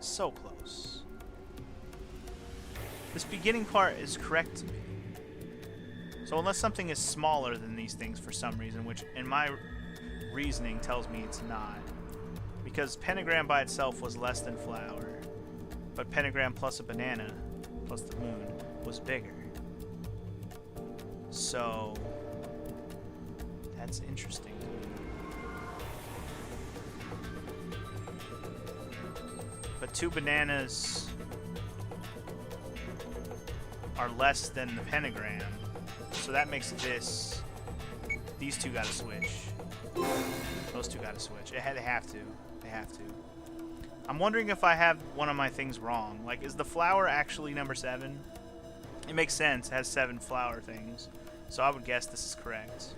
So close. This beginning part is correct to me. So unless something is smaller than these things for some reason, which in my reasoning tells me it's not. Because pentagram by itself was less than flower. But pentagram plus a banana, plus the moon, was bigger. So that's interesting to me. But 2 bananas are less than the pentagram. So that makes this... These two gotta switch. Those two gotta switch. They have to. They have to. I'm wondering if I have one of my things wrong. Like, is the flower actually number 7? It makes sense. It has 7 flower things. So I would guess this is correct.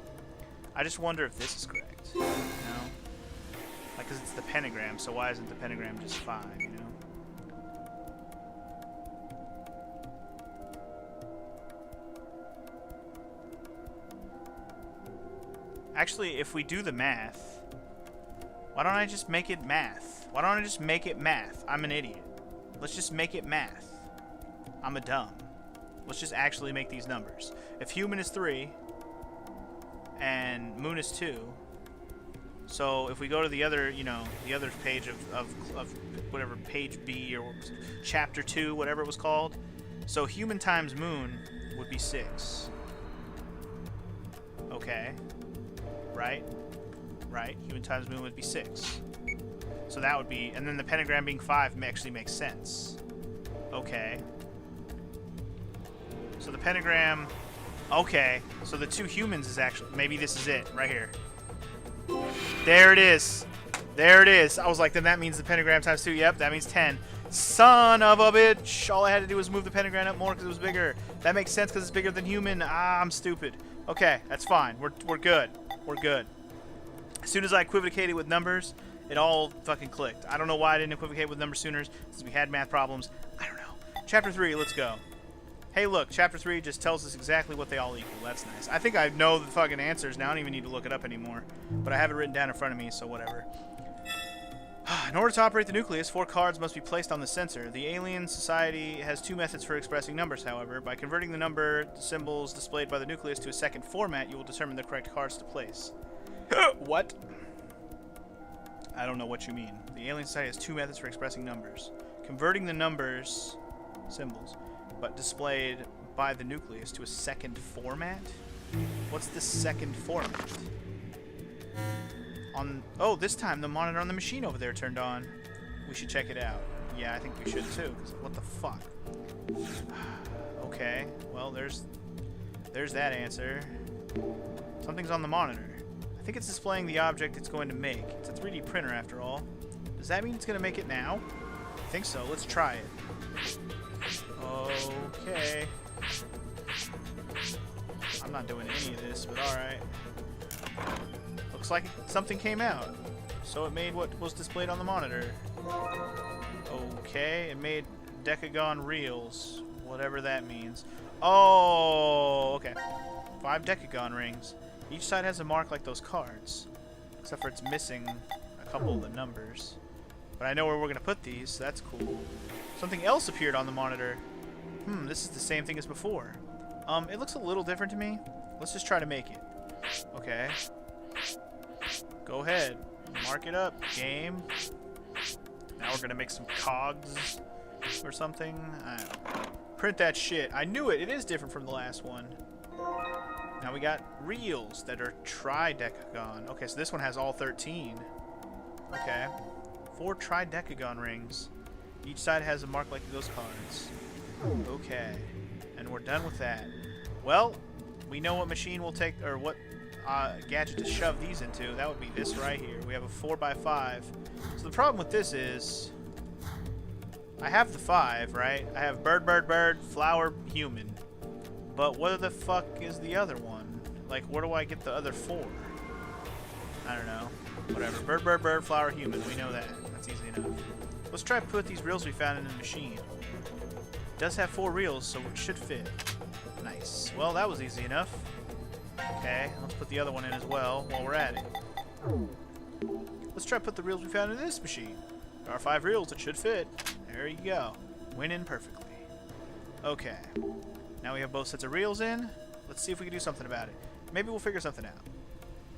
I just wonder if this is correct. You know? Like, because it's the pentagram, so why isn't the pentagram just 5, you know? Actually, if we do the math, why don't I just make it math? Why don't I just make it math? I'm an idiot. Let's just make it math. I'm a dumb. Let's just actually make these numbers. If human is 3 and moon is 2, so if we go to the other, you know, the other page of whatever, page B or chapter 2, whatever it was called, so human times moon would be 6. Okay. Right? Right? Human times moon would be 6. So that would be... And then the pentagram being 5 actually makes sense. Okay. So the pentagram... Okay. So the 2 humans is actually... Maybe this is it. Right here. There it is. There it is. I was like, then that means the pentagram times 2. Yep, that means 10. Son of a bitch. All I had to do was move the pentagram up more because it was bigger. That makes sense because it's bigger than human. Ah, I'm stupid. Okay, that's fine. We're good. We're good. As soon as I equivocated with numbers, it all fucking clicked. I don't know why I didn't equivocate with numbers sooner, since we had math problems. I don't know. Chapter 3, let's go. Hey, look, Chapter 3 just tells us exactly what they all equal. That's nice. I think I know the fucking answers now. I don't even need to look it up anymore. But I have it written down in front of me, so whatever. In order to operate the nucleus, 4 cards must be placed on the sensor. The alien society has 2 methods for expressing numbers, however. By converting the number symbols displayed by the nucleus to a second format, you will determine the correct cards to place. What? I don't know what you mean. The alien society has 2 methods for expressing numbers. Converting the numbers symbols, but displayed by the nucleus to a second format? What's the second format? Oh, this time the monitor on the machine over there turned on. We should check it out. Yeah, I think we should too. 'Cause what the fuck? Okay. Well, there's that answer. Something's on the monitor. I think it's displaying the object it's going to make. It's a 3D printer after all. Does that mean it's going to make it now? I think so. Let's try it. Okay. I'm not doing any of this, but alright. Looks like something came out. So it made what was displayed on the monitor. Okay, it made decagon reels. Whatever that means. Oh, okay. 5 decagon rings. Each side has a mark like those cards. Except for it's missing a couple of the numbers. But I know where we're going to put these, so that's cool. Something else appeared on the monitor. This is the same thing as before. It looks a little different to me. Let's just try to make it. Okay. Go ahead. Mark it up, game. Now we're gonna make some cogs or something. I don't know. Print that shit. I knew it. It is different from the last one. Now we got reels that are tridecagon. Okay, so this one has all 13. Okay. 4 tridecagon rings. Each side has a mark like those cards. Okay. And we're done with that. Well, we know what machine will take, or what gadget to shove these into. That would be this right here. We have a 4x5. So the problem with this is, I have the 5, right? I have bird, bird, bird, flower, human. But what the fuck is the other one? Like, where do I get the other 4? I don't know. Whatever. Bird, bird, bird, flower, human. We know that. That's easy enough. Let's try to put these reels we found in the machine. It does have 4 reels, so it should fit. Nice. Well, that was easy enough. Okay, let's put the other one in as well while we're at it. Let's try to put the reels we found in this machine. There are 5 reels, it should fit. There you go. Went in perfectly. Okay. Now we have both sets of reels in. Let's see if we can do something about it. Maybe we'll figure something out.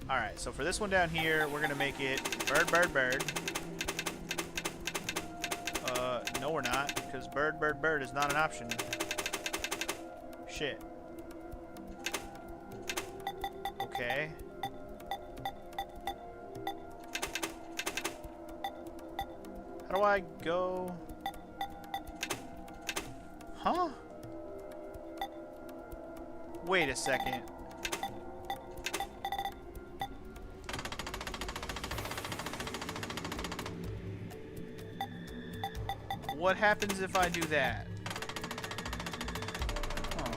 Alright, so for this one down here, we're going to make it bird, bird, bird. No we're not, because bird, bird, bird is not an option. Shit. Okay. How do I go? Huh? Wait a second. What happens if I do that? Oh.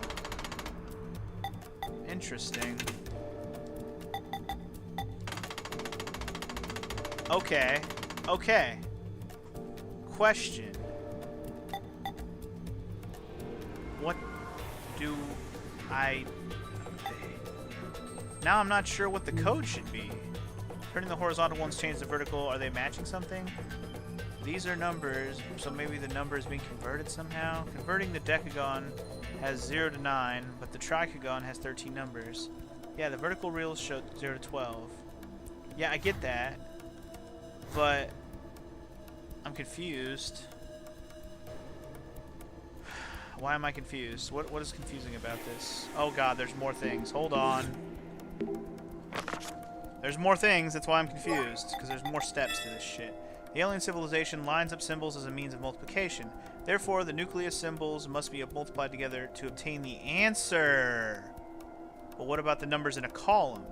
Interesting. Okay. Okay. Question. What do I... Now I'm not sure what the code should be. Turning the horizontal ones change the vertical. Are they matching something? These are numbers, so maybe the number is being converted somehow. Converting the decagon has 0 to 9, but the tricagon has 13 numbers. Yeah, the vertical reels show 0 to 12. Yeah, I get that. But I'm confused. Why am I confused? What is confusing about this? Oh god, there's more things. Hold on. There's more things, that's why I'm confused. Because there's more steps to this shit. The alien civilization lines up symbols as a means of multiplication. Therefore, the nucleus symbols must be multiplied together to obtain the answer. But what about the numbers in a column?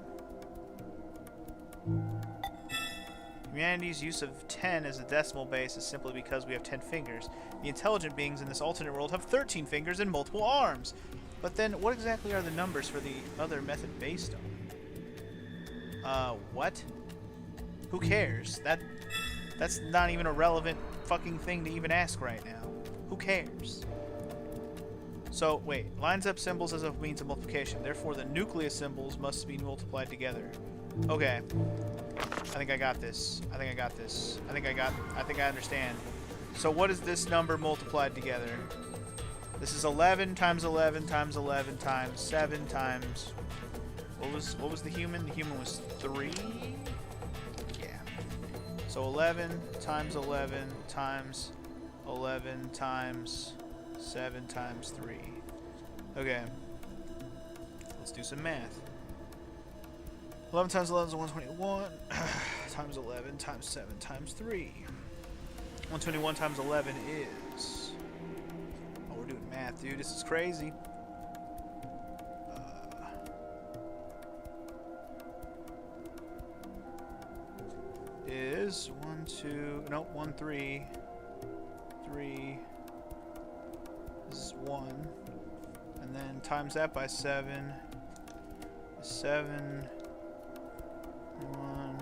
Humanity's use of 10 as a decimal base is simply because we have 10 fingers. The intelligent beings in this alternate world have 13 fingers and multiple arms. But then, what exactly are the numbers for the other method based on? What? Who cares? That's not even a relevant fucking thing to even ask right now. Who cares? So, wait. Lines up symbols as a means of multiplication. Therefore, the nucleus symbols must be multiplied together. Okay. I think I got this. I think I got this. I think I understand. So what is this number multiplied together? This is 11 times 11 times 11 times 7 times... What was the human? The human was 3? Yeah. So 11 times 11 times 11 times 7 times 3. Okay. Let's do some math. 11 times 11 is 121 times 11 times 7 times 3. 121 times 11 is... Oh, we're doing math, dude. This is crazy. Is 1, 2... Nope, 1, 3. 3 is 1. And then times that by 7. 7... 1,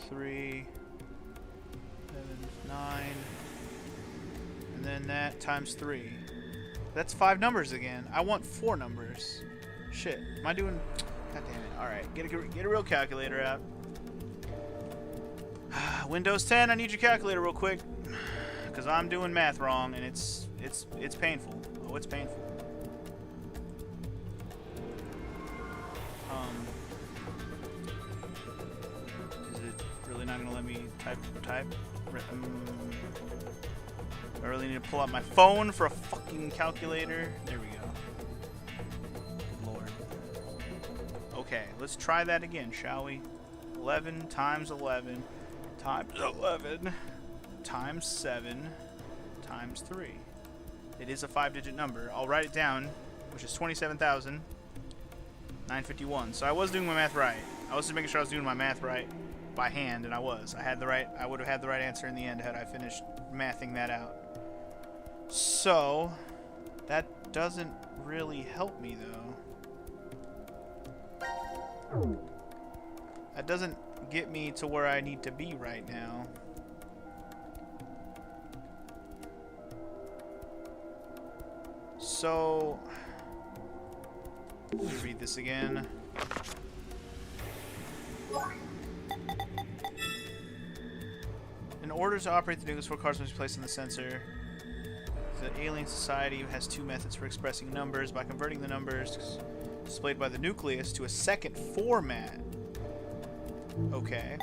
3, 7, 9, and then that times 3. That's 5 numbers again. I want 4 numbers. Shit. Am I doing... God damn it. Alright, get a real calculator out. Windows 10, I need your calculator real quick. Because I'm doing math wrong, and it's painful. Oh, it's painful. Not gonna let me type. I really need to pull out my phone for a fucking calculator. There we go. Good lord. Okay, let's try that again, shall we? 11 times 11 times 11 times 7 times 3. It is a 5-digit number. I'll write it down, which is 27,951. So I was doing my math right. I was just making sure I was doing my math right by hand, and I was. I would have had the right answer in the end had I finished mathing that out. So, that doesn't really help me, though. That doesn't get me to where I need to be right now. So, let me read this again. In order to operate the nucleus, 4 cards must be placed in the sensor. The alien society has 2 methods for expressing numbers by converting the numbers displayed by the nucleus to a second format. Okay.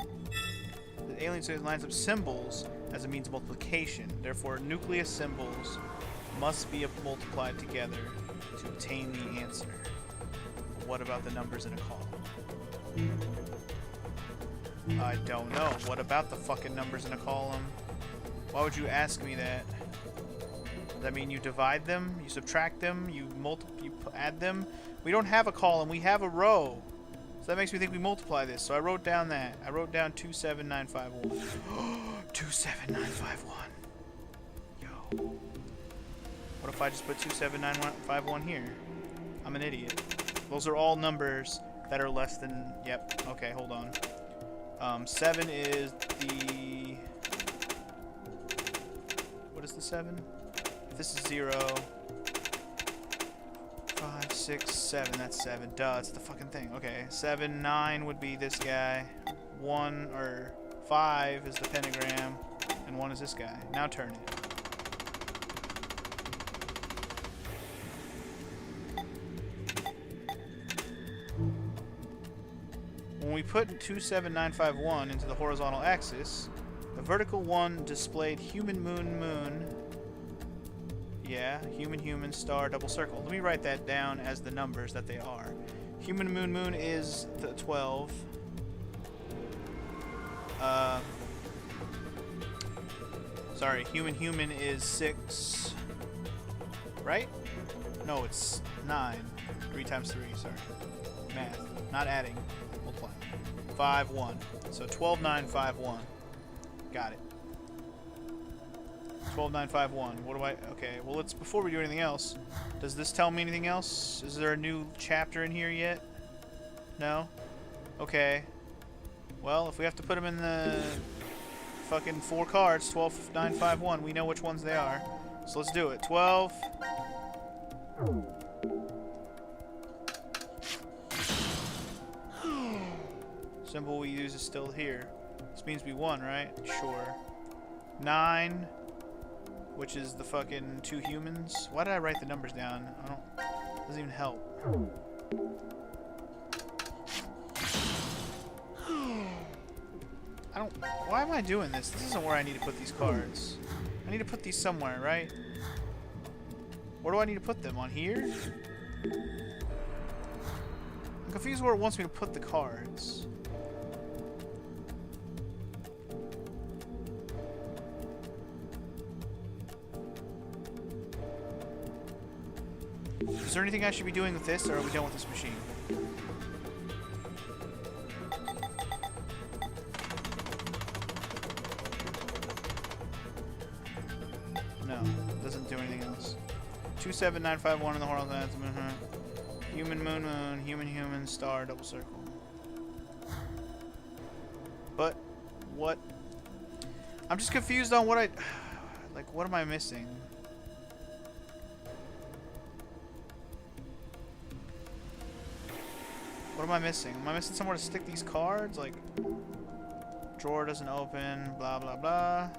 The alien society lines up symbols as a means of multiplication. Therefore, nucleus symbols must be multiplied together to obtain the answer. But what about the numbers in a column? I don't know. What about the fucking numbers in a column? Why would you ask me that? Does that mean you divide them? You subtract them? You add them? We don't have a column. We have a row. So that makes me think we multiply this. So I wrote down that. I wrote down 27951. 27951. Yo. What if I just put 27951 here? I'm an idiot. Those are all numbers that are less than... Yep. Okay, hold on. 7 is the... What is the 7? If this is 0... 5, 6, 7. That's 7. Duh, it's the fucking thing. Okay, 7, 9 would be this guy. 1 or 5 is the pentagram, and 1 is this guy. Now turn it. When we put 27951 into the horizontal axis, the vertical one displayed human, moon, moon. Yeah, human, human, star, double circle. Let me write that down as the numbers that they are. Human, moon, moon is the 12. Sorry, human, human is 6. Right? No, it's 9. 3 times 3, sorry. Math. Not adding. Multiplying. 5, 1. So 12, 9, 5, 1. Got it. 12951. What do I... Okay, well, let's... Before we do anything else, does this tell me anything else? Is there a new chapter in here yet? No? Okay. Well, if we have to put them in the... fucking 4 cards, 12951, we know which ones they are. So let's do it. 12... Symbol we use is still here. This means we won, right? Sure. 9... Which is the fucking 2 humans. Why did I write the numbers down? I don't... Doesn't even help. I don't... Why am I doing this? This isn't where I need to put these cards. I need to put these somewhere, right? Where do I need to put them? On here? I'm confused where it wants me to put the cards. Is there anything I should be doing with this, or are we done with this machine? No, it doesn't do anything else. 27951 in the horizontal. Human, moon, moon, human, human, star, double circle. But what? I'm just confused on what I... Like, what am I missing? What am I missing? Am I missing somewhere to stick these cards? Like, drawer doesn't open, blah, blah, blah.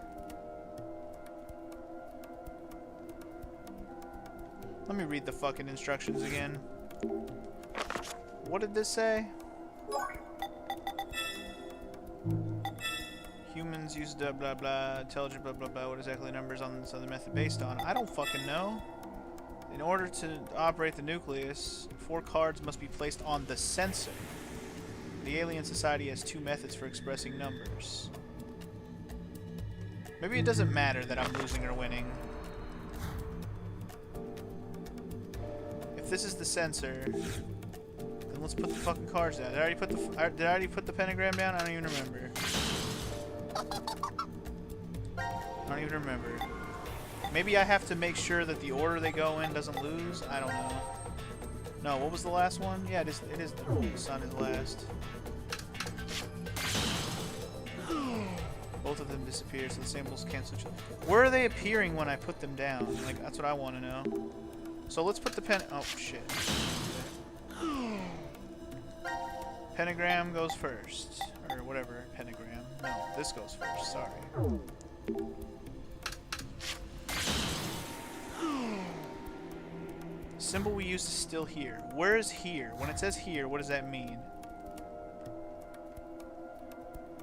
Let me read the fucking instructions again. What did this say? Humans use blah, blah, blah, intelligent, blah, blah, blah. What exactly numbers on this other method based on? I don't fucking know. In order to operate the nucleus, 4 cards must be placed on the sensor. The alien society has 2 methods for expressing numbers. Maybe it doesn't matter that I'm losing or winning. If this is the sensor, then let's put the fucking cards down. Did I already put the pentagram down? I don't even remember. I don't even remember. Maybe I have to make sure that the order they go in doesn't lose? I don't know. No, what was the last one? Yeah, it is the sun is last. Both of them disappear, so the symbols cancel each other. Where are they appearing when I put them down? Like, that's what I want to know. So let's put the oh, shit. Pentagram goes first. Or whatever, pentagram. No, this goes first. Sorry. Symbol we used is still here. Where is here? When it says here, what does that mean?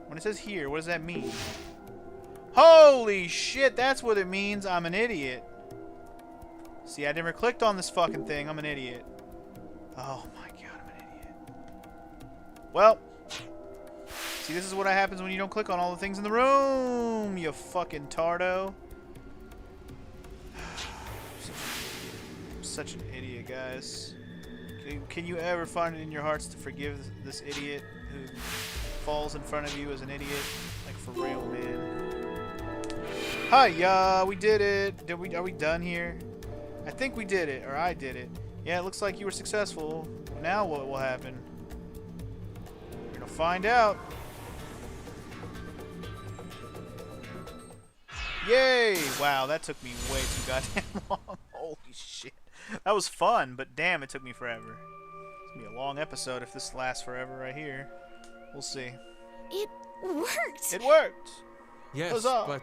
When it says here, what does that mean? Holy shit, that's what it means. I'm an idiot. See, I never clicked on this fucking thing. I'm an idiot. Oh my god, I'm an idiot. Well, see, this is what happens when you don't click on all the things in the room, you fucking tardo. Such an idiot, guys. Can you ever find it in your hearts to forgive this idiot who falls in front of you as an idiot? Like, for real, man. Hi, we did it. Are we done here? I think we did it, or I did it. Yeah, it looks like you were successful. Now what will happen? We're gonna find out. Yay! Wow, that took me way too goddamn long. Holy shit. That was fun, but damn, it took me forever. It's gonna be a long episode if this lasts forever right here. We'll see. It worked! It worked! Yes, Huzzah. but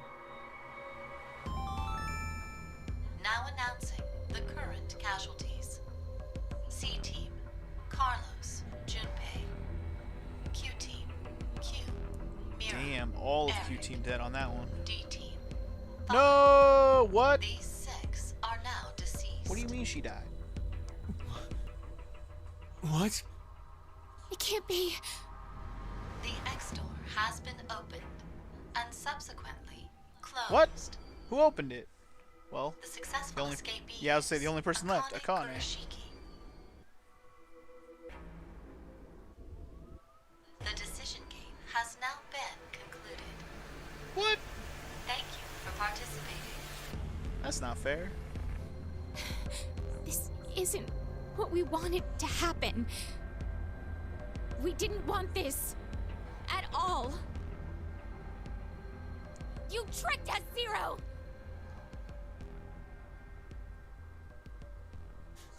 Now announcing the current casualties. C Team, Carlos, Junpei. Q Team, Q, Mira. Damn, all of Q Eric. Team dead on that one. D Team. No! What? These 6 are now deceased. What do you mean she died? what? It can't be. The X door has been opened and subsequently closed. What? Who opened it? Well, The successful only- escapee. yeah, I would say the only person left, Akane. Kurashiki. The decision game has now been concluded. what? Thank you for participating. That's not fair. This isn't what we wanted to happen. We didn't want this. At all. You tricked us, Zero!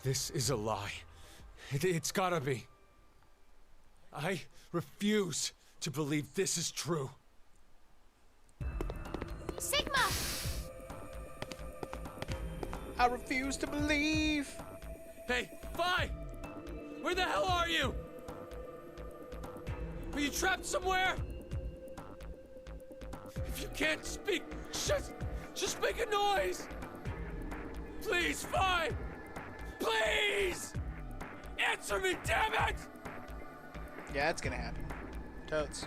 This is a lie. It's gotta be. I refuse to believe this is true. Sigma! I refuse to believe. Hey, Vi! Where the hell are you? Are you trapped somewhere? If you can't speak, just make a noise! Please, Vi! Please! Answer me, damn it! Yeah, it's gonna happen. Totes.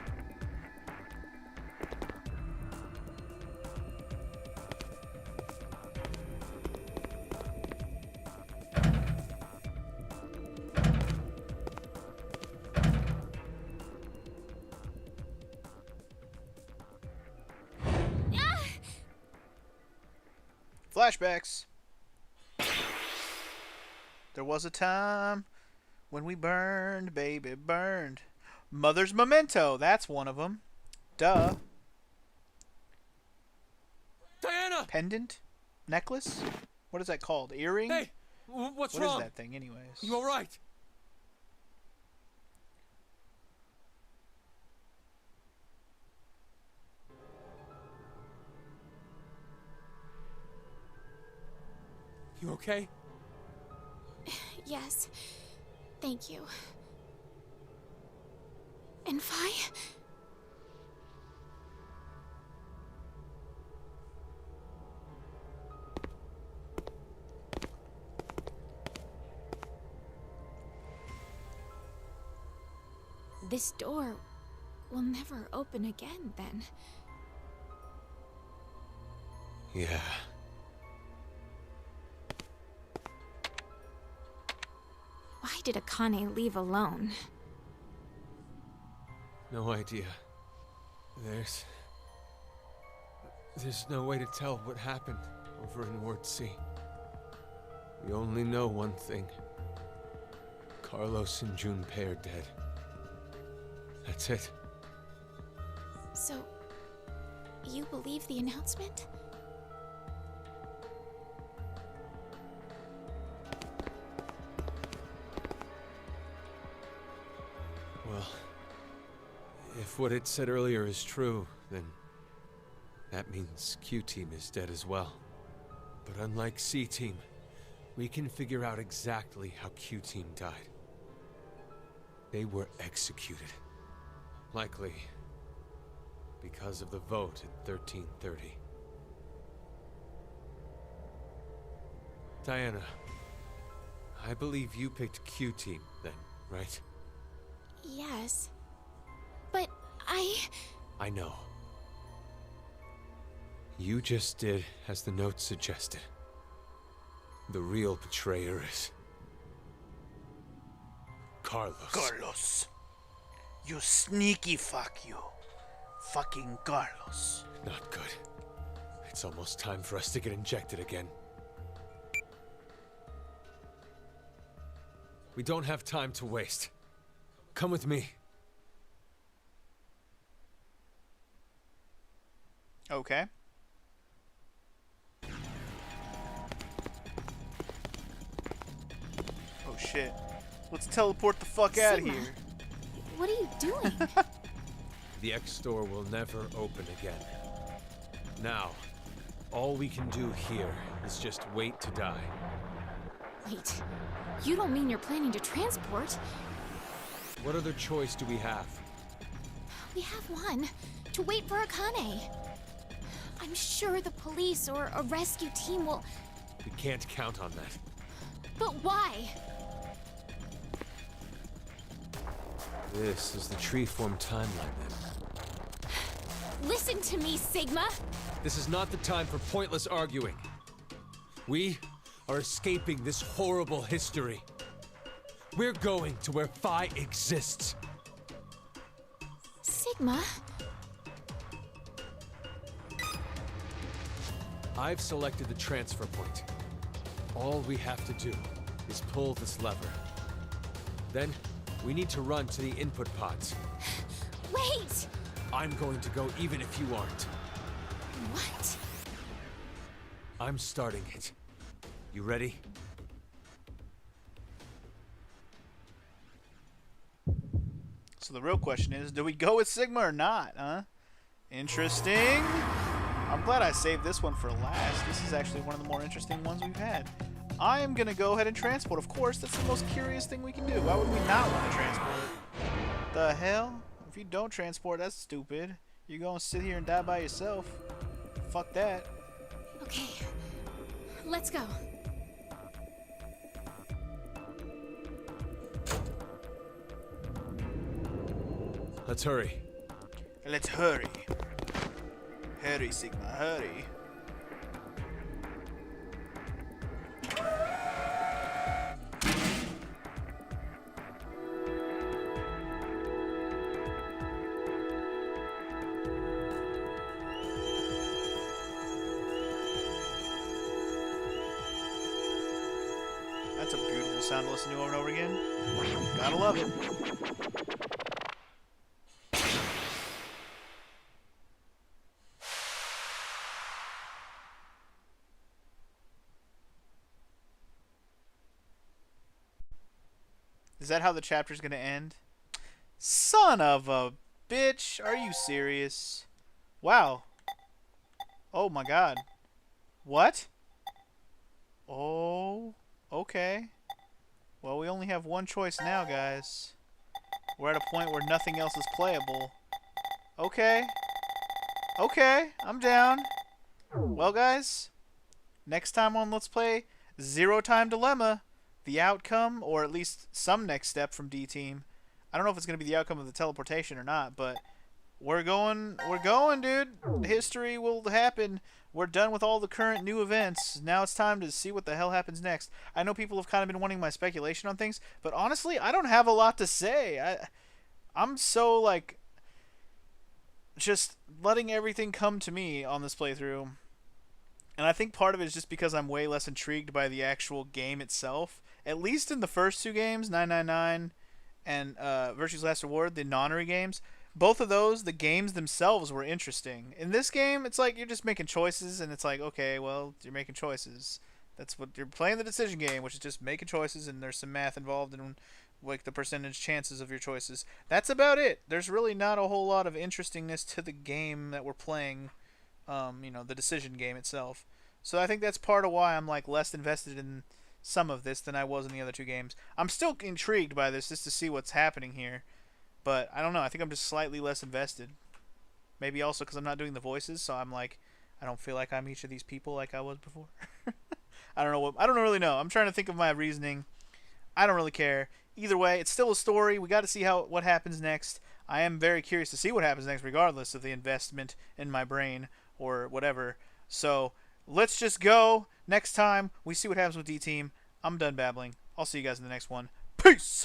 Flashbacks. There was a time when we burned, baby, burned. Mother's Memento, that's one of them. Duh. Diana! Pendant? Necklace? What is that called? Earring? Hey! What's What wrong? is that thing anyways? You alright? You okay? Yes. Thank you. And Vi? This door will never open again, then. Yeah. Why did Akane leave alone? No idea. There's no way to tell what happened over in Ward C. We only know one thing. Carlos and Junpei are dead. That's it. So, you believe the announcement? Well, if If what it said earlier is true, then that means Q-Team is dead as well. But unlike C-Team, we can figure out exactly how Q-Team died. They were executed. Likely because of the vote at 1330. Diana, I believe you picked Q-Team then, right? Yes. But I know. You just did as the note suggested. The real betrayer is Carlos. Carlos. You sneaky fuck you. Fucking Carlos. Not good. It's almost time for us to get injected again. We don't have time to waste. Come with me. Okay. Oh shit. Let's teleport the fuck out of Sigma. here. what are you doing? The X-Store will never open again. Now, all we can do here is just wait to die. Wait, you don't mean you're planning to transport? What other choice do we have? We have one. To wait for Akane. I'm sure the police or a rescue team will... We can't count on that. But why? This is the tree-form timeline then. Listen to me, Sigma! This is not the time for pointless arguing. We are escaping this horrible history. We're going to where Phi exists. Sigma? I've selected the transfer point. All we have to do is pull this lever. Then, we need to run to the input pods. Wait! I'm going to go even if you aren't. What? I'm starting it. You ready? So the real question is, do we go with Sigma or not, huh? Interesting. I'm glad I saved this one for last. This is actually one of the more interesting ones we've had. I am going to go ahead and transport. Of course, that's the most curious thing we can do. Why would we not want to transport? The hell? If you don't transport, that's stupid. You're going to sit here and die by yourself. Fuck that. Okay, let's go. Let's hurry. Let's hurry. Hurry, Sigma, hurry. That's a beautiful sound to listen to over and over again. Gotta love it. Is that how the chapter's gonna end? Son of a bitch! Are you serious? Wow. Oh my god. What? Oh, okay. Well, we only have one choice now, guys. We're at a point where nothing else is playable. Okay. Okay, I'm down. Well, guys, next time on Let's Play Zero Time Dilemma, the outcome, or at least some next step from D-Team. I don't know if it's going to be the outcome of the teleportation or not, but we're going, dude. History will happen. We're done with all the current new events. Now it's time to see what the hell happens next. I know people have kind of been wanting my speculation on things, but honestly, I don't have a lot to say. I'm so, like, just letting everything come to me on this playthrough. And I think part of it is just because I'm way less intrigued by the actual game itself. At least in the first two games, 999 and Virtue's Last Reward, the Nonary games, both of those, the games themselves were interesting. In this game, it's like you're just making choices, and it's like, okay, well, you're making choices. That's what you're playing, the decision game, which is just making choices, and there's some math involved in like the percentage chances of your choices. That's about it. There's really not a whole lot of interestingness to the game that we're playing. The decision game itself. So I think that's part of why I'm like less invested in some of this than I was in the other two games. I'm still intrigued by this just to see what's happening here, but I don't know. I think I'm just slightly less invested. Maybe also because I'm not doing the voices, so I'm like, I don't feel like I'm each of these people like I was before. I don't know. I don't really know. I'm trying to think of my reasoning. I don't really care. Either way, it's still a story. We got to see what happens next. I am very curious to see what happens next, regardless of the investment in my brain or whatever. So let's just go. Next time we see what happens with D Team. I'm done babbling. I'll see you guys in the next one. Peace!